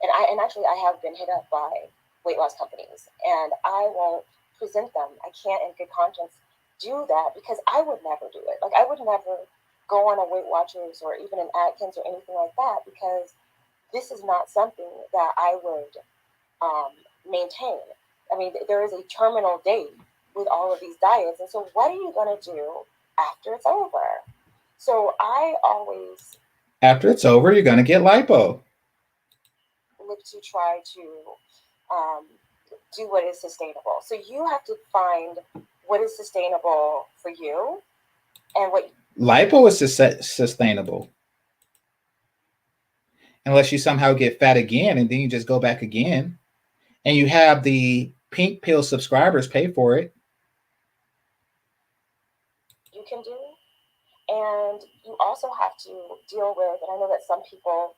and actually I have been hit up by weight loss companies, and I won't present them. I can't in good conscience do that because I would never do it. Like I would never go on a Weight Watchers or even an Atkins or anything like that because this is not something that I would um, maintain. I mean, there is a terminal date with all of these diets, and so what are you going to do after it's over? So I always After it's over, you're going to get lipo. look to try to um, do what is sustainable. So you have to find what is sustainable for you and what. Lipo is sustainable unless you somehow get fat again and then you just go back again and you have the pink pill subscribers pay for it. You can do. And you also have to deal with, and I know that some people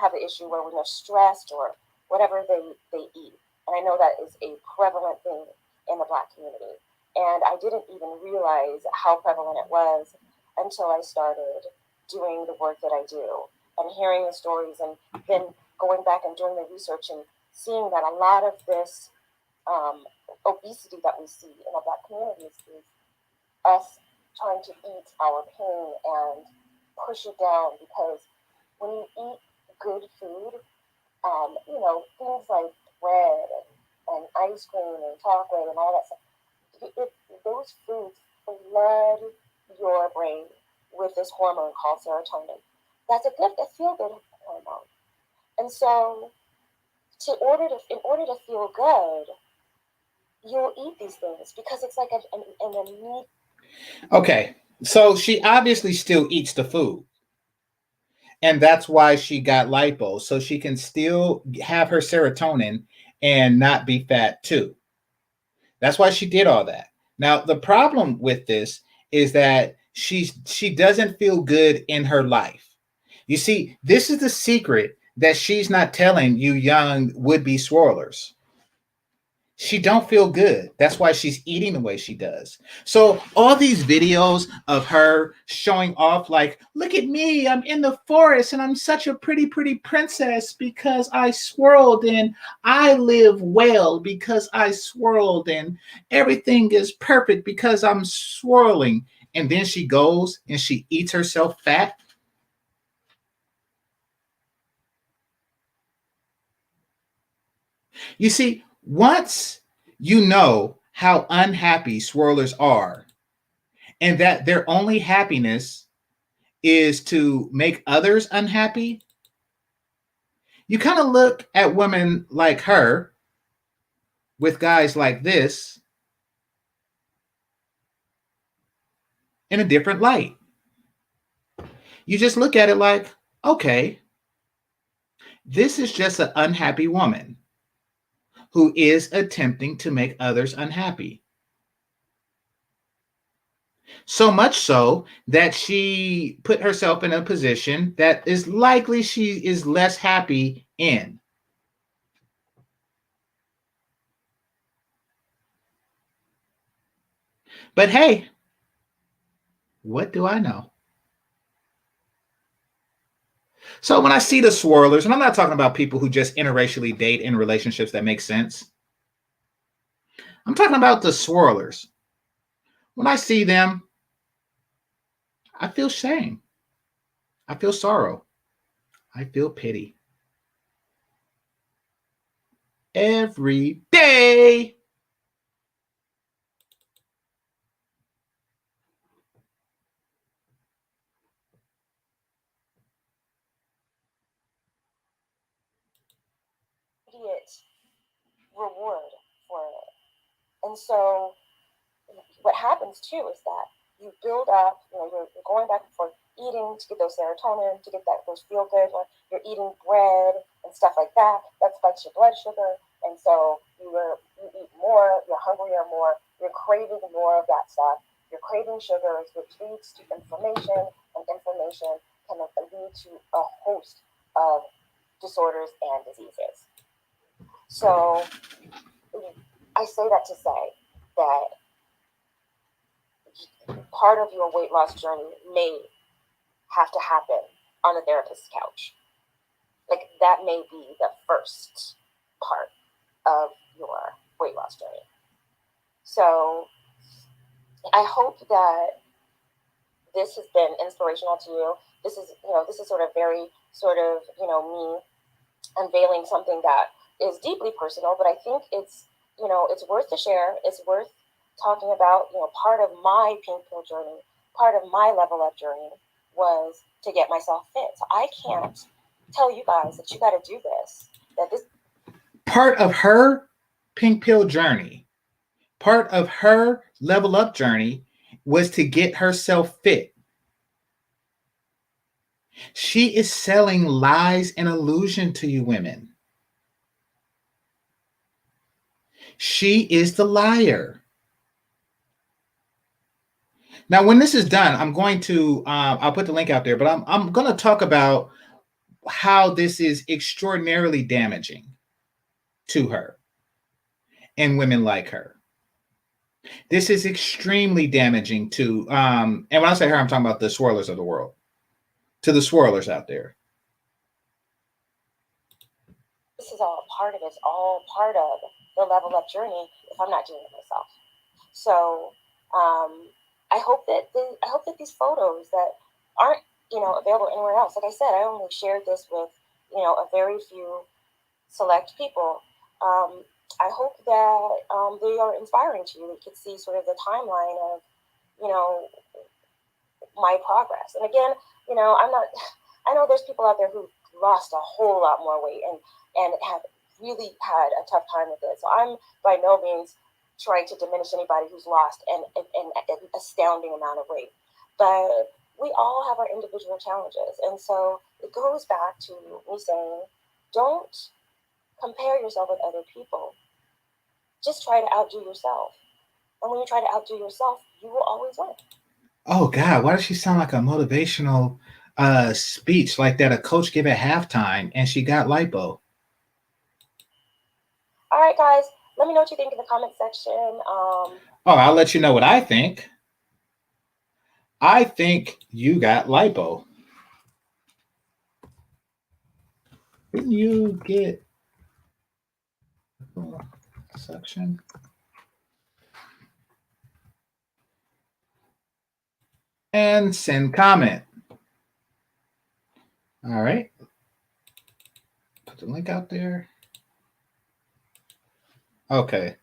have the issue where when they're stressed or whatever they eat. And I know that is a prevalent thing in the Black community. And I didn't even realize how prevalent it was until I started doing the work that I do and hearing the stories and then going back and doing the research and seeing that a lot of this um, obesity that we see in the Black communities is us trying to eat our pain and push it down because when you eat good food, things like bread and ice cream and chocolate and all that stuff, those foods flood your brain with this hormone called serotonin. That's a feel good hormone. And so, in order to feel good, you'll eat these things because it's like an immediate. Okay, so she obviously still eats the food. And that's why she got lipo, so she can still have her serotonin and not be fat too. That's why she did all that. Now, the problem with this is that she doesn't feel good in her life. You see, this is the secret that she's not telling you young would-be swirlers. She don't feel good. That's why she's eating the way she does. So all these videos of her showing off like, look at me, I'm in the forest and I'm such a pretty princess because I swirled, and I live well because I swirled, and everything is perfect because I'm swirling. And then she goes and she eats herself fat. You see, once you know how unhappy swirlers are, and that their only happiness is to make others unhappy, you kind of look at women like her with guys like this in a different light. You just look at it like, okay, this is just an unhappy woman who is attempting to make others unhappy. So much so that she put herself in a position that is likely she is less happy in. But hey, what do I know? So when I see the swirlers, and I'm not talking about people who just interracially date in relationships that make sense, I'm talking about the swirlers. When I see them, I feel shame. I feel sorrow. I feel pity. Every day. Immediate reward for it. And so what happens too is that you build up, you're going back and forth eating to get those serotonin, to get those feel good, or you're eating bread and stuff like that. That spikes your blood sugar. And so you eat more, you're hungrier more, you're craving more of that stuff. You're craving sugars, which leads to inflammation, and inflammation can lead to a host of disorders and diseases. So I say that to say that part of your weight loss journey may have to happen on the therapist's couch. Like, that may be the first part of your weight loss journey. So I hope that this has been inspirational to you. This is sort of very sort of, me unveiling something that is deeply personal, but I think it's worth to share. It's worth talking about. Part of my pink pill journey, part of my level up journey was to get myself fit. So I can't tell you guys that you got to do this. That this part of her pink pill journey, part of her level up journey was to get herself fit. She is selling lies and illusion to you women. She is the liar. Now, when this is done, I'm going to, I'll put the link out there, but I'm going to talk about how this is extraordinarily damaging to her and women like her. This is extremely damaging to, and when I say her, I'm talking about the swirlers of the world, to the swirlers out there. This is all part of it. It's all part of the level up journey if I'm not doing it myself. So I hope that these photos that aren't available anywhere else. Like I said, I only shared this with a very few select people. I hope that they are inspiring to you. You can see sort of the timeline of my progress. And again, I'm not. I know there's people out there who lost a whole lot more weight and have really had a tough time with it. So I'm by no means trying to diminish anybody who's lost an astounding amount of weight. But we all have our individual challenges. And so it goes back to me saying, don't compare yourself with other people. Just try to outdo yourself. And when you try to outdo yourself, you will always win. Oh God, why does she sound like a motivational speech like that a coach gave at halftime and she got lipo? All right, guys, let me know what you think in the comment section. I'll let you know what I think. I think you got lipo. Didn't you get section? And send comment. All right. Put the link out there. Okay.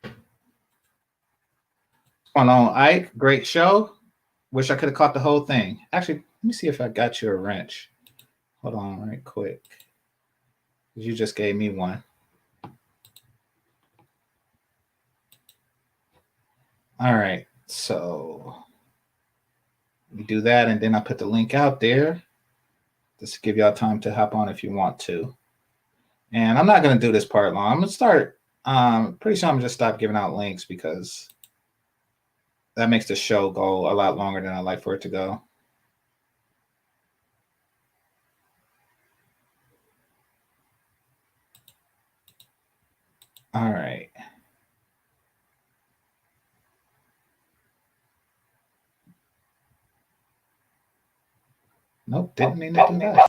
What's going on, Ike? Great show. Wish I could have caught the whole thing. Actually, let me see if I got you a wrench. Hold on right quick. You just gave me one. All right. So we do that, and then I put the link out there just to give y'all time to hop on if you want to. And I'm not going to do this part long. I'm going to start. Pretty sure I'm going to just stop giving out links because that makes the show go a lot longer than I like for it to go. All right. Nope, didn't mean to do that.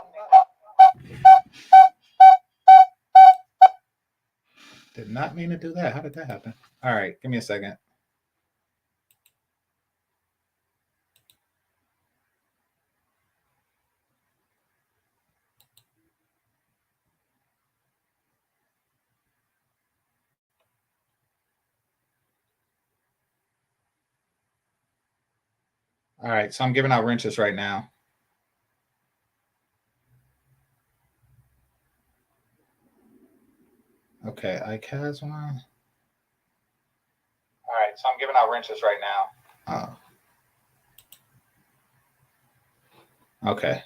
Did not mean to do that. How did that happen? All right, give me a second. All right, so I'm giving out wrenches right now. Okay, Ike has one. All right, so I'm giving out wrenches right now. Oh. Okay.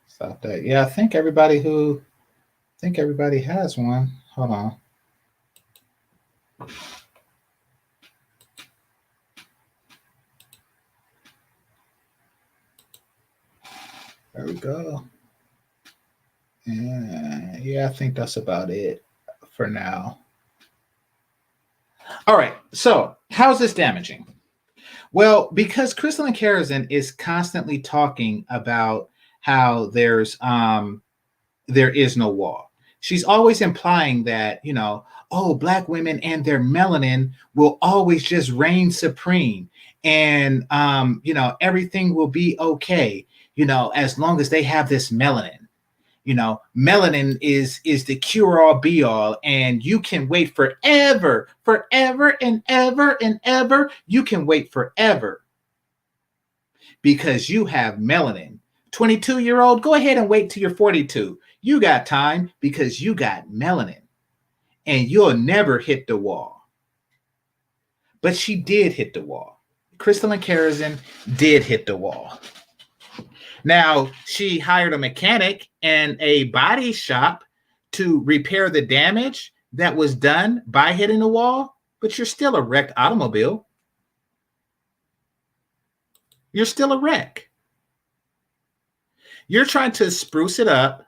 Stop that. Yeah, I think everybody has one. Hold on. There we go. And yeah, I think that's about it for now. All right. So how's this damaging? Well, because Crystal and Karazin is constantly talking about how there is no wall. She's always implying that, oh, black women and their melanin will always just reign supreme. And, everything will be okay, as long as they have this melanin. Melanin is the cure all be all, and you can wait forever and ever and ever. You can wait forever because you have melanin. 22-year-old, go ahead and wait till you're 42. You got time because you got melanin and you'll never hit the wall. But she did hit the wall. Crystal and Karazin did hit the wall. Now, she hired a mechanic and a body shop to repair the damage that was done by hitting the wall, but you're still a wrecked automobile. You're still a wreck. You're trying to spruce it up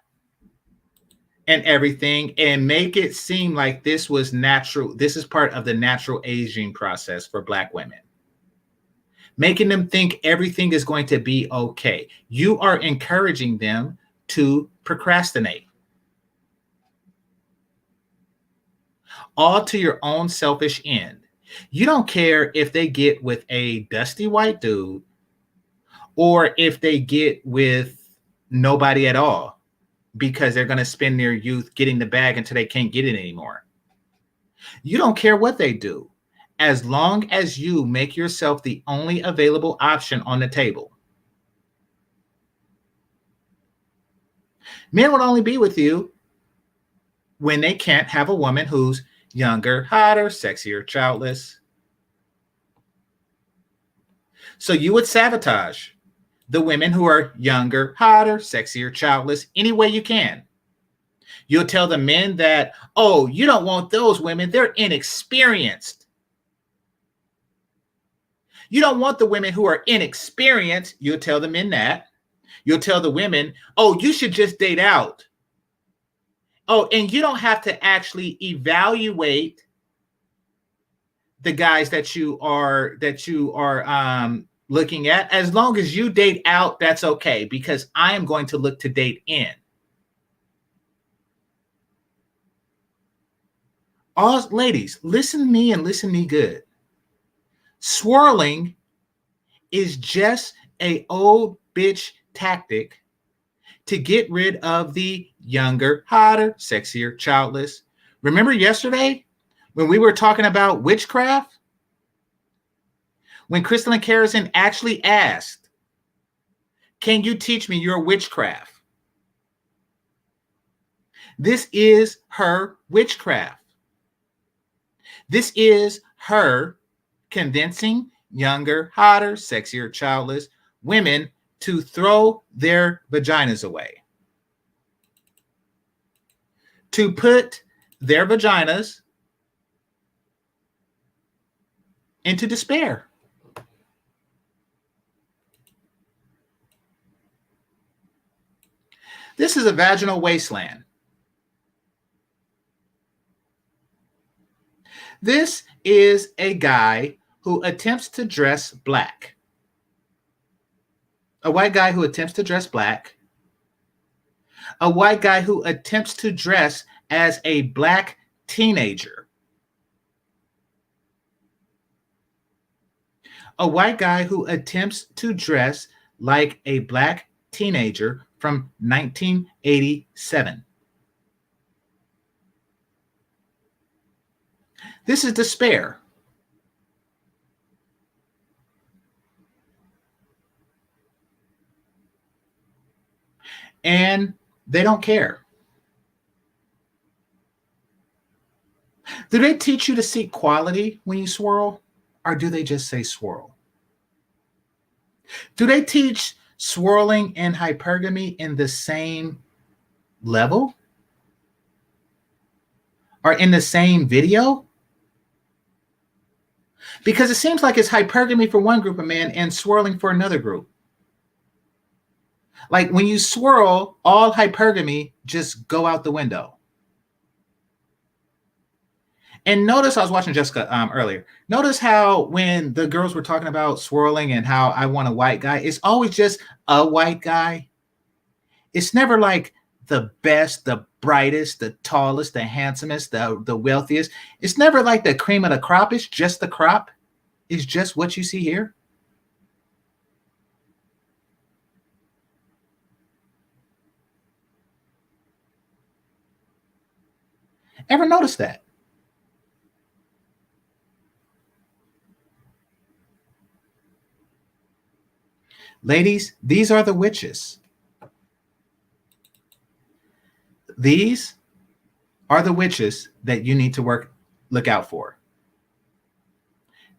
and everything and make it seem like this was natural. This is part of the natural aging process for Black women. Making them think everything is going to be okay. You are encouraging them to procrastinate. All to your own selfish end. You don't care if they get with a dusty white dude or if they get with nobody at all because they're going to spend their youth getting the bag until they can't get it anymore. You don't care what they do as long as you make yourself the only available option on the table. Men will only be with you when they can't have a woman who's younger, hotter, sexier, childless. So you would sabotage the women who are younger, hotter, sexier, childless any way you can. You'll tell the men that, oh, you don't want those women. They're inexperienced. You don't want the women who are inexperienced. You'll tell the men that. You'll tell the women, oh, you should just date out. Oh, and you don't have to actually evaluate the guys that you are looking at. As long as you date out, that's okay, because I am going to look to date in. All ladies, listen to me and listen to me good. Swirling is just a old bitch tactic to get rid of the younger, hotter, sexier, childless. Remember yesterday when we were talking about witchcraft? When Crystal and Karazin actually asked, can you teach me your witchcraft? This is her witchcraft. This is her convincing younger, hotter, sexier, childless women to throw their vaginas away. To put their vaginas into despair. This is a vaginal wasteland. This is a guy who attempts to dress black. A white guy who attempts to dress black. A white guy who attempts to dress as a black teenager. A white guy who attempts to dress like a black teenager from 1987. This is despair. And they don't care. Do they teach you to seek quality when you swirl? Or do they just say swirl? Do they teach swirling and hypergamy in the same level? Or in the same video? Because it seems like it's hypergamy for one group of men and swirling for another group. Like when you swirl, all hypergamy just go out the window. And notice I was watching Jessica earlier. Notice how when the girls were talking about swirling and how I want a white guy, it's always just a white guy. It's never like the best, the brightest, the tallest, the handsomest, the wealthiest. It's never like the cream of the crop. It's just the crop. It's just what you see here. Ever notice that? Ladies, these are the witches. These are the witches that you need to look out for.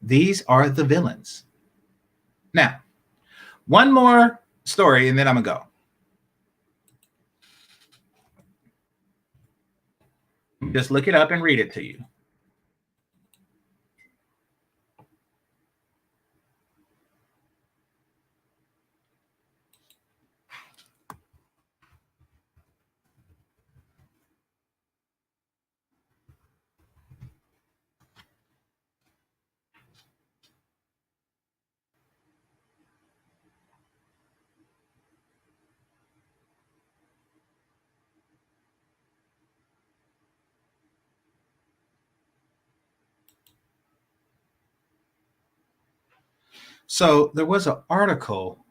These are the villains. Now, one more story and then I'm going to go. Just look it up and read it to you. So there was an article.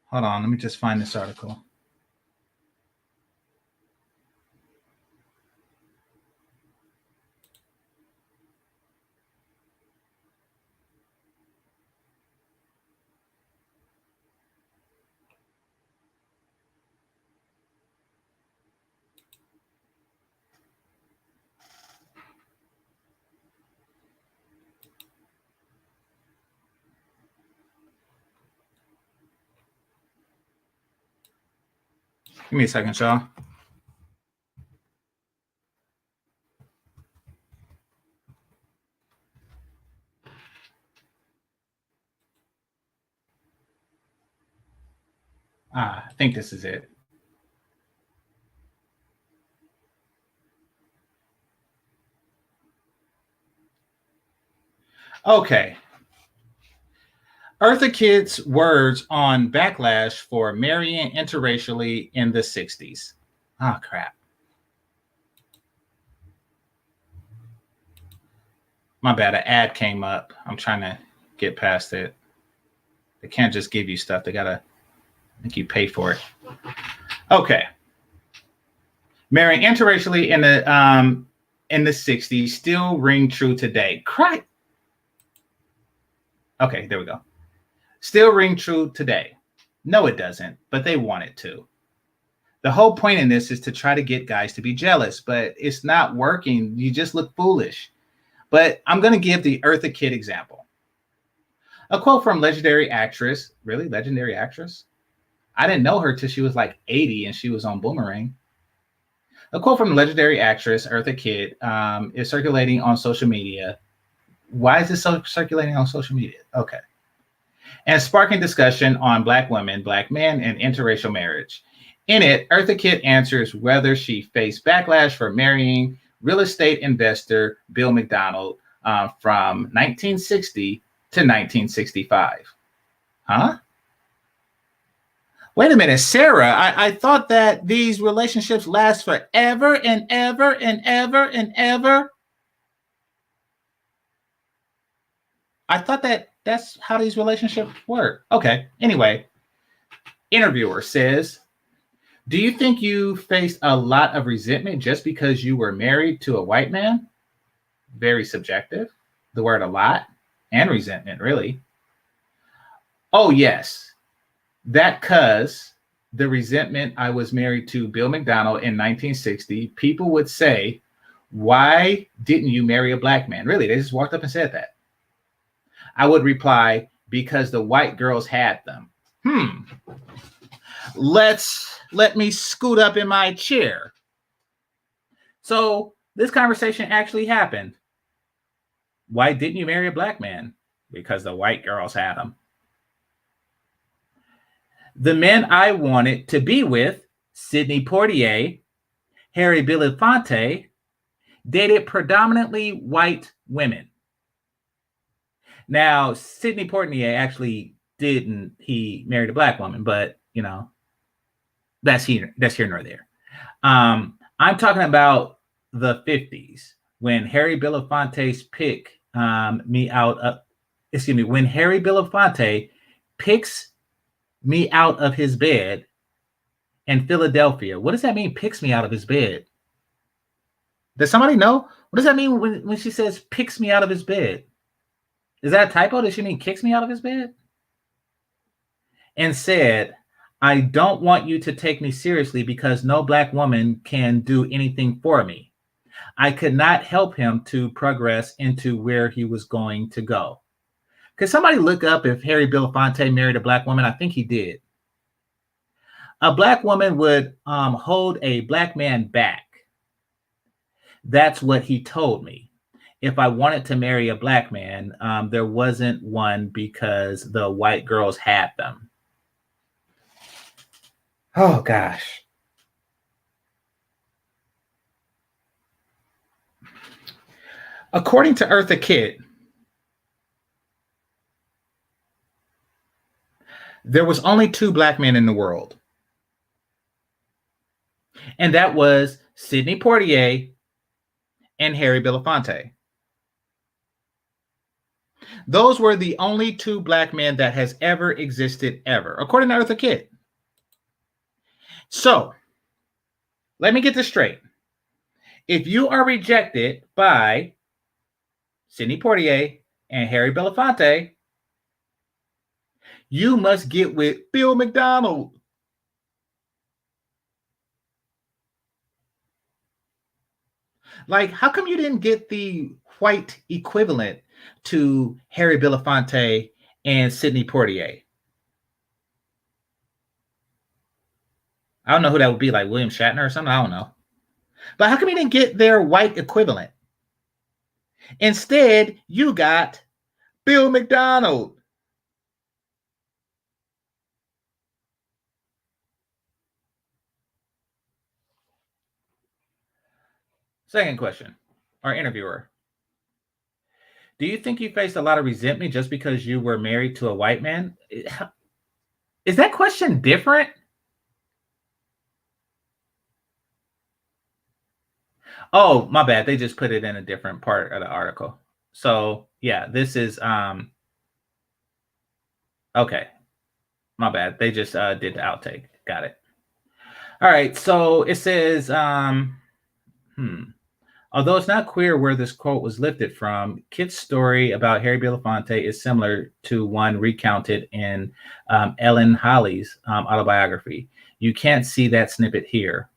Hold on, let me just find this article. Give me a second, y'all. I think this is it. Okay. Eartha Kitt's words on backlash for marrying interracially in the 60s. Oh, crap. My bad. An ad came up. I'm trying to get past it. They can't just give you stuff. They got to make you pay for it. Okay. Marrying interracially in the 60s still ring true today. Cry. Okay, there we go. Still ring true today. No, it doesn't, but they want it to. The whole point in this is to try to get guys to be jealous, but it's not working. You just look foolish. But I'm going to give the Eartha Kitt example. A quote from legendary actress. Really? Legendary actress? I didn't know her till she was like 80 and she was on Boomerang. A quote from legendary actress Eartha Kitt is circulating on social media. Why is this circulating on social media? Okay. And sparking discussion on Black women, Black men, and interracial marriage. In it, Eartha Kitt answers whether she faced backlash for marrying real estate investor Bill McDonald from 1960 to 1965. Huh? Wait a minute, Sarah, I thought that these relationships last forever and ever and ever and ever. I thought that's how these relationships work. Okay, anyway, interviewer says, do you think you faced a lot of resentment just because you were married to a white man? Very subjective. The word a lot and resentment, really. Oh, yes. That cause the resentment I was married to Bill McDonald in 1960, people would say, why didn't you marry a Black man? Really, they just walked up and said that. I would reply, because the white girls had them. Let me scoot up in my chair. So this conversation actually happened. Why didn't you marry a black man? Because the white girls had them. The men I wanted to be with, Sidney Poitier, Harry Belafonte, dated predominantly white women. Now, Sidney Poitier actually didn't. He married a black woman, but that's here nor there. I'm talking about the 50s when Harry Belafonte's pick me out of. Excuse me, when Harry Belafonte picks me out of his bed in Philadelphia. What does that mean? Picks me out of his bed. Does somebody know? What does that mean when she says picks me out of his bed? Is that a typo? Does she mean kicks me out of his bed? And said, I don't want you to take me seriously because no black woman can do anything for me. I could not help him to progress into where he was going to go. Could somebody look up if Harry Belafonte married a black woman? I think he did. A black woman would hold a black man back. That's what he told me. If I wanted to marry a black man, there wasn't one because the white girls had them. Oh, gosh. According to Eartha Kitt, there was only 2 black men in the world. And that was Sidney Poitier and Harry Belafonte. Those were the only 2 black men that has ever existed ever, according to Eartha Kitt. So, let me get this straight. If you are rejected by Sidney Poitier and Harry Belafonte, you must get with Bill McDonald. Like, how come you didn't get the white equivalent to Harry Belafonte and Sidney Poitier? I don't know who that would be, like William Shatner or something. I don't know. But how come you didn't get their white equivalent? Instead, you got Bill McDonald. Second question, our interviewer. Do you think you faced a lot of resentment just because you were married to a white man? Is that question different? Oh, my bad. They just put it in a different part of the article. So, yeah, this is okay. My bad. They just did the outtake. Got it. All right. So it says although it's not clear where this quote was lifted from, Kit's story about Harry Belafonte is similar to one recounted in Ellen Holly's autobiography. You can't see that snippet here.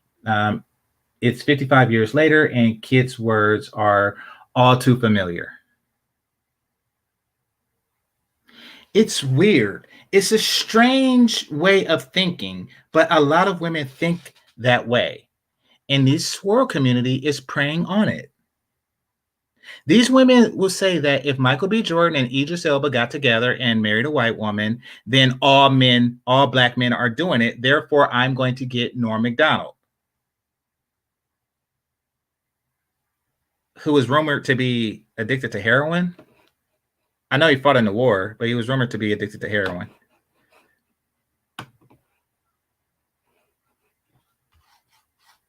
It's 55 years later, and Kit's words are all too familiar. It's weird. It's a strange way of thinking, but a lot of women think that way. And this swirl community is preying on it. These women will say that if Michael B. Jordan and Idris Elba got together and married a white woman, then all black men are doing it. Therefore, I'm going to get Norm Macdonald, who was rumored to be addicted to heroin. I know he fought in the war, but he was rumored to be addicted to heroin.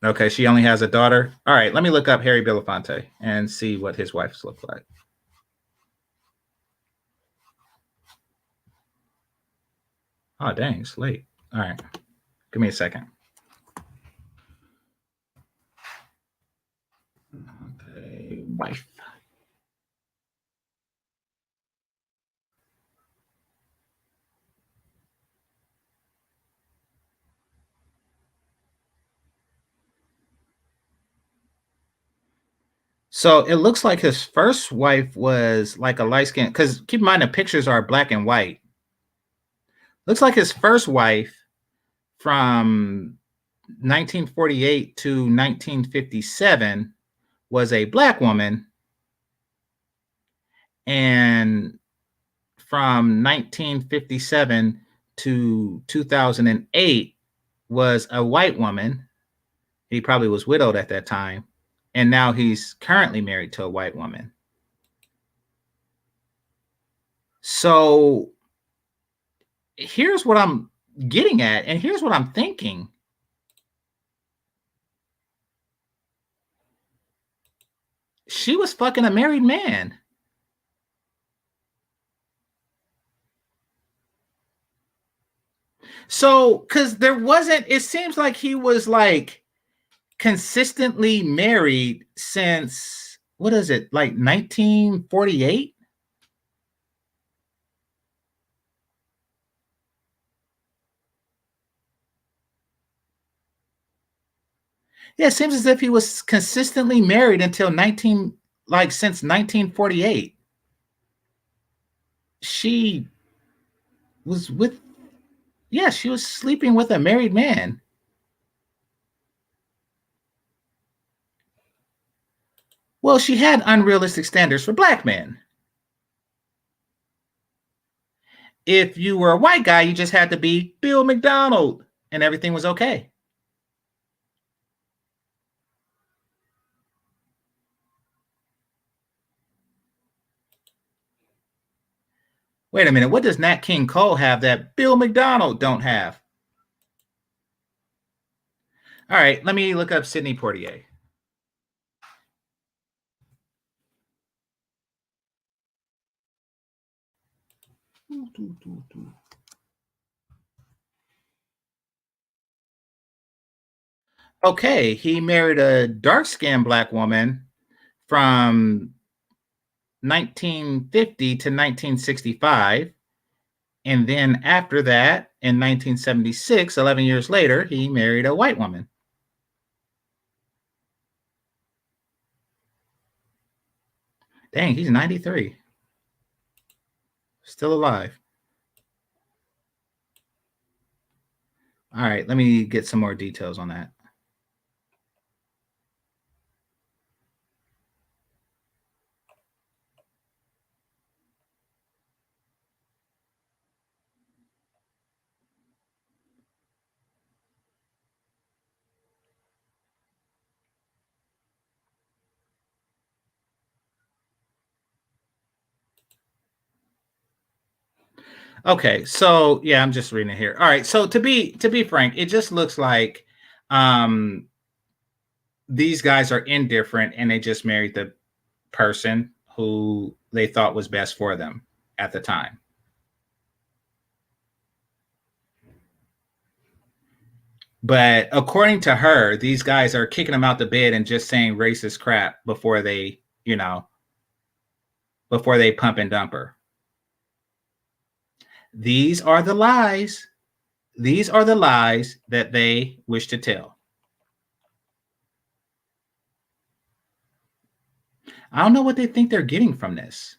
Okay, she only has a daughter. All right, let me look up Harry Belafonte and see what his wives look like. Oh, dang, it's late. All right, give me a second. Okay, wife. So it looks like his first wife was like a light skin, because keep in mind the pictures are black and white. Looks like his first wife from 1948 to 1957 was a black woman. And from 1957 to 2008 was a white woman. He probably was widowed at that time. And now he's currently married to a white woman. So here's what I'm getting at, and here's what I'm thinking. She was fucking a married man. So, because there wasn't, it seems like he was like consistently married since, what is it, like 1948? Yeah, it seems as if he was consistently married until 19, like since 1948. She was with, yeah, she was sleeping with a married man. Well, she had unrealistic standards for black men. If you were a white guy, you just had to be Bill McDonald and everything was okay. Wait a minute, what does Nat King Cole have that Bill McDonald don't have? All right, let me look up Sidney Poitier. Okay, he married a dark-skinned black woman from 1950 to 1965. And then after that, in 1976, 11 years later, he married a white woman. Dang, he's 93. Still alive. All right, let me get some more details on that. Okay, so yeah, I'm just reading it here. All right, so to be frank, it just looks like um these guys are indifferent and they just married the person who they thought was best for them at the time. But according to her, these guys are kicking them out the bed and just saying racist crap before they, before they pump and dump her. These are the lies. These are the lies that they wish to tell. I don't know what they think they're getting from this.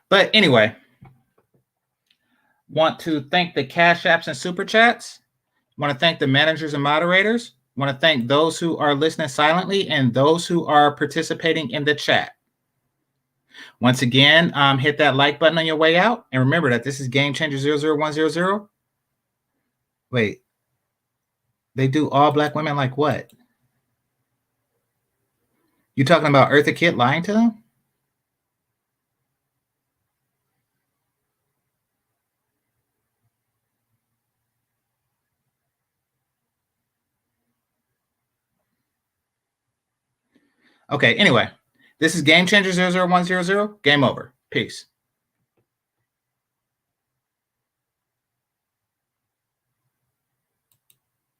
But anyway, want to thank the Cash Apps and Super Chats. Want to thank the managers and moderators. Want to thank those who are listening silently and those who are participating in the chat. Once again, hit that like button on your way out. And remember that this is Game Changer 00100. Wait, they do all black women like what? You talking about Eartha Kitt lying to them? Okay, anyway, this is Game Changer 00100. Game over. Peace.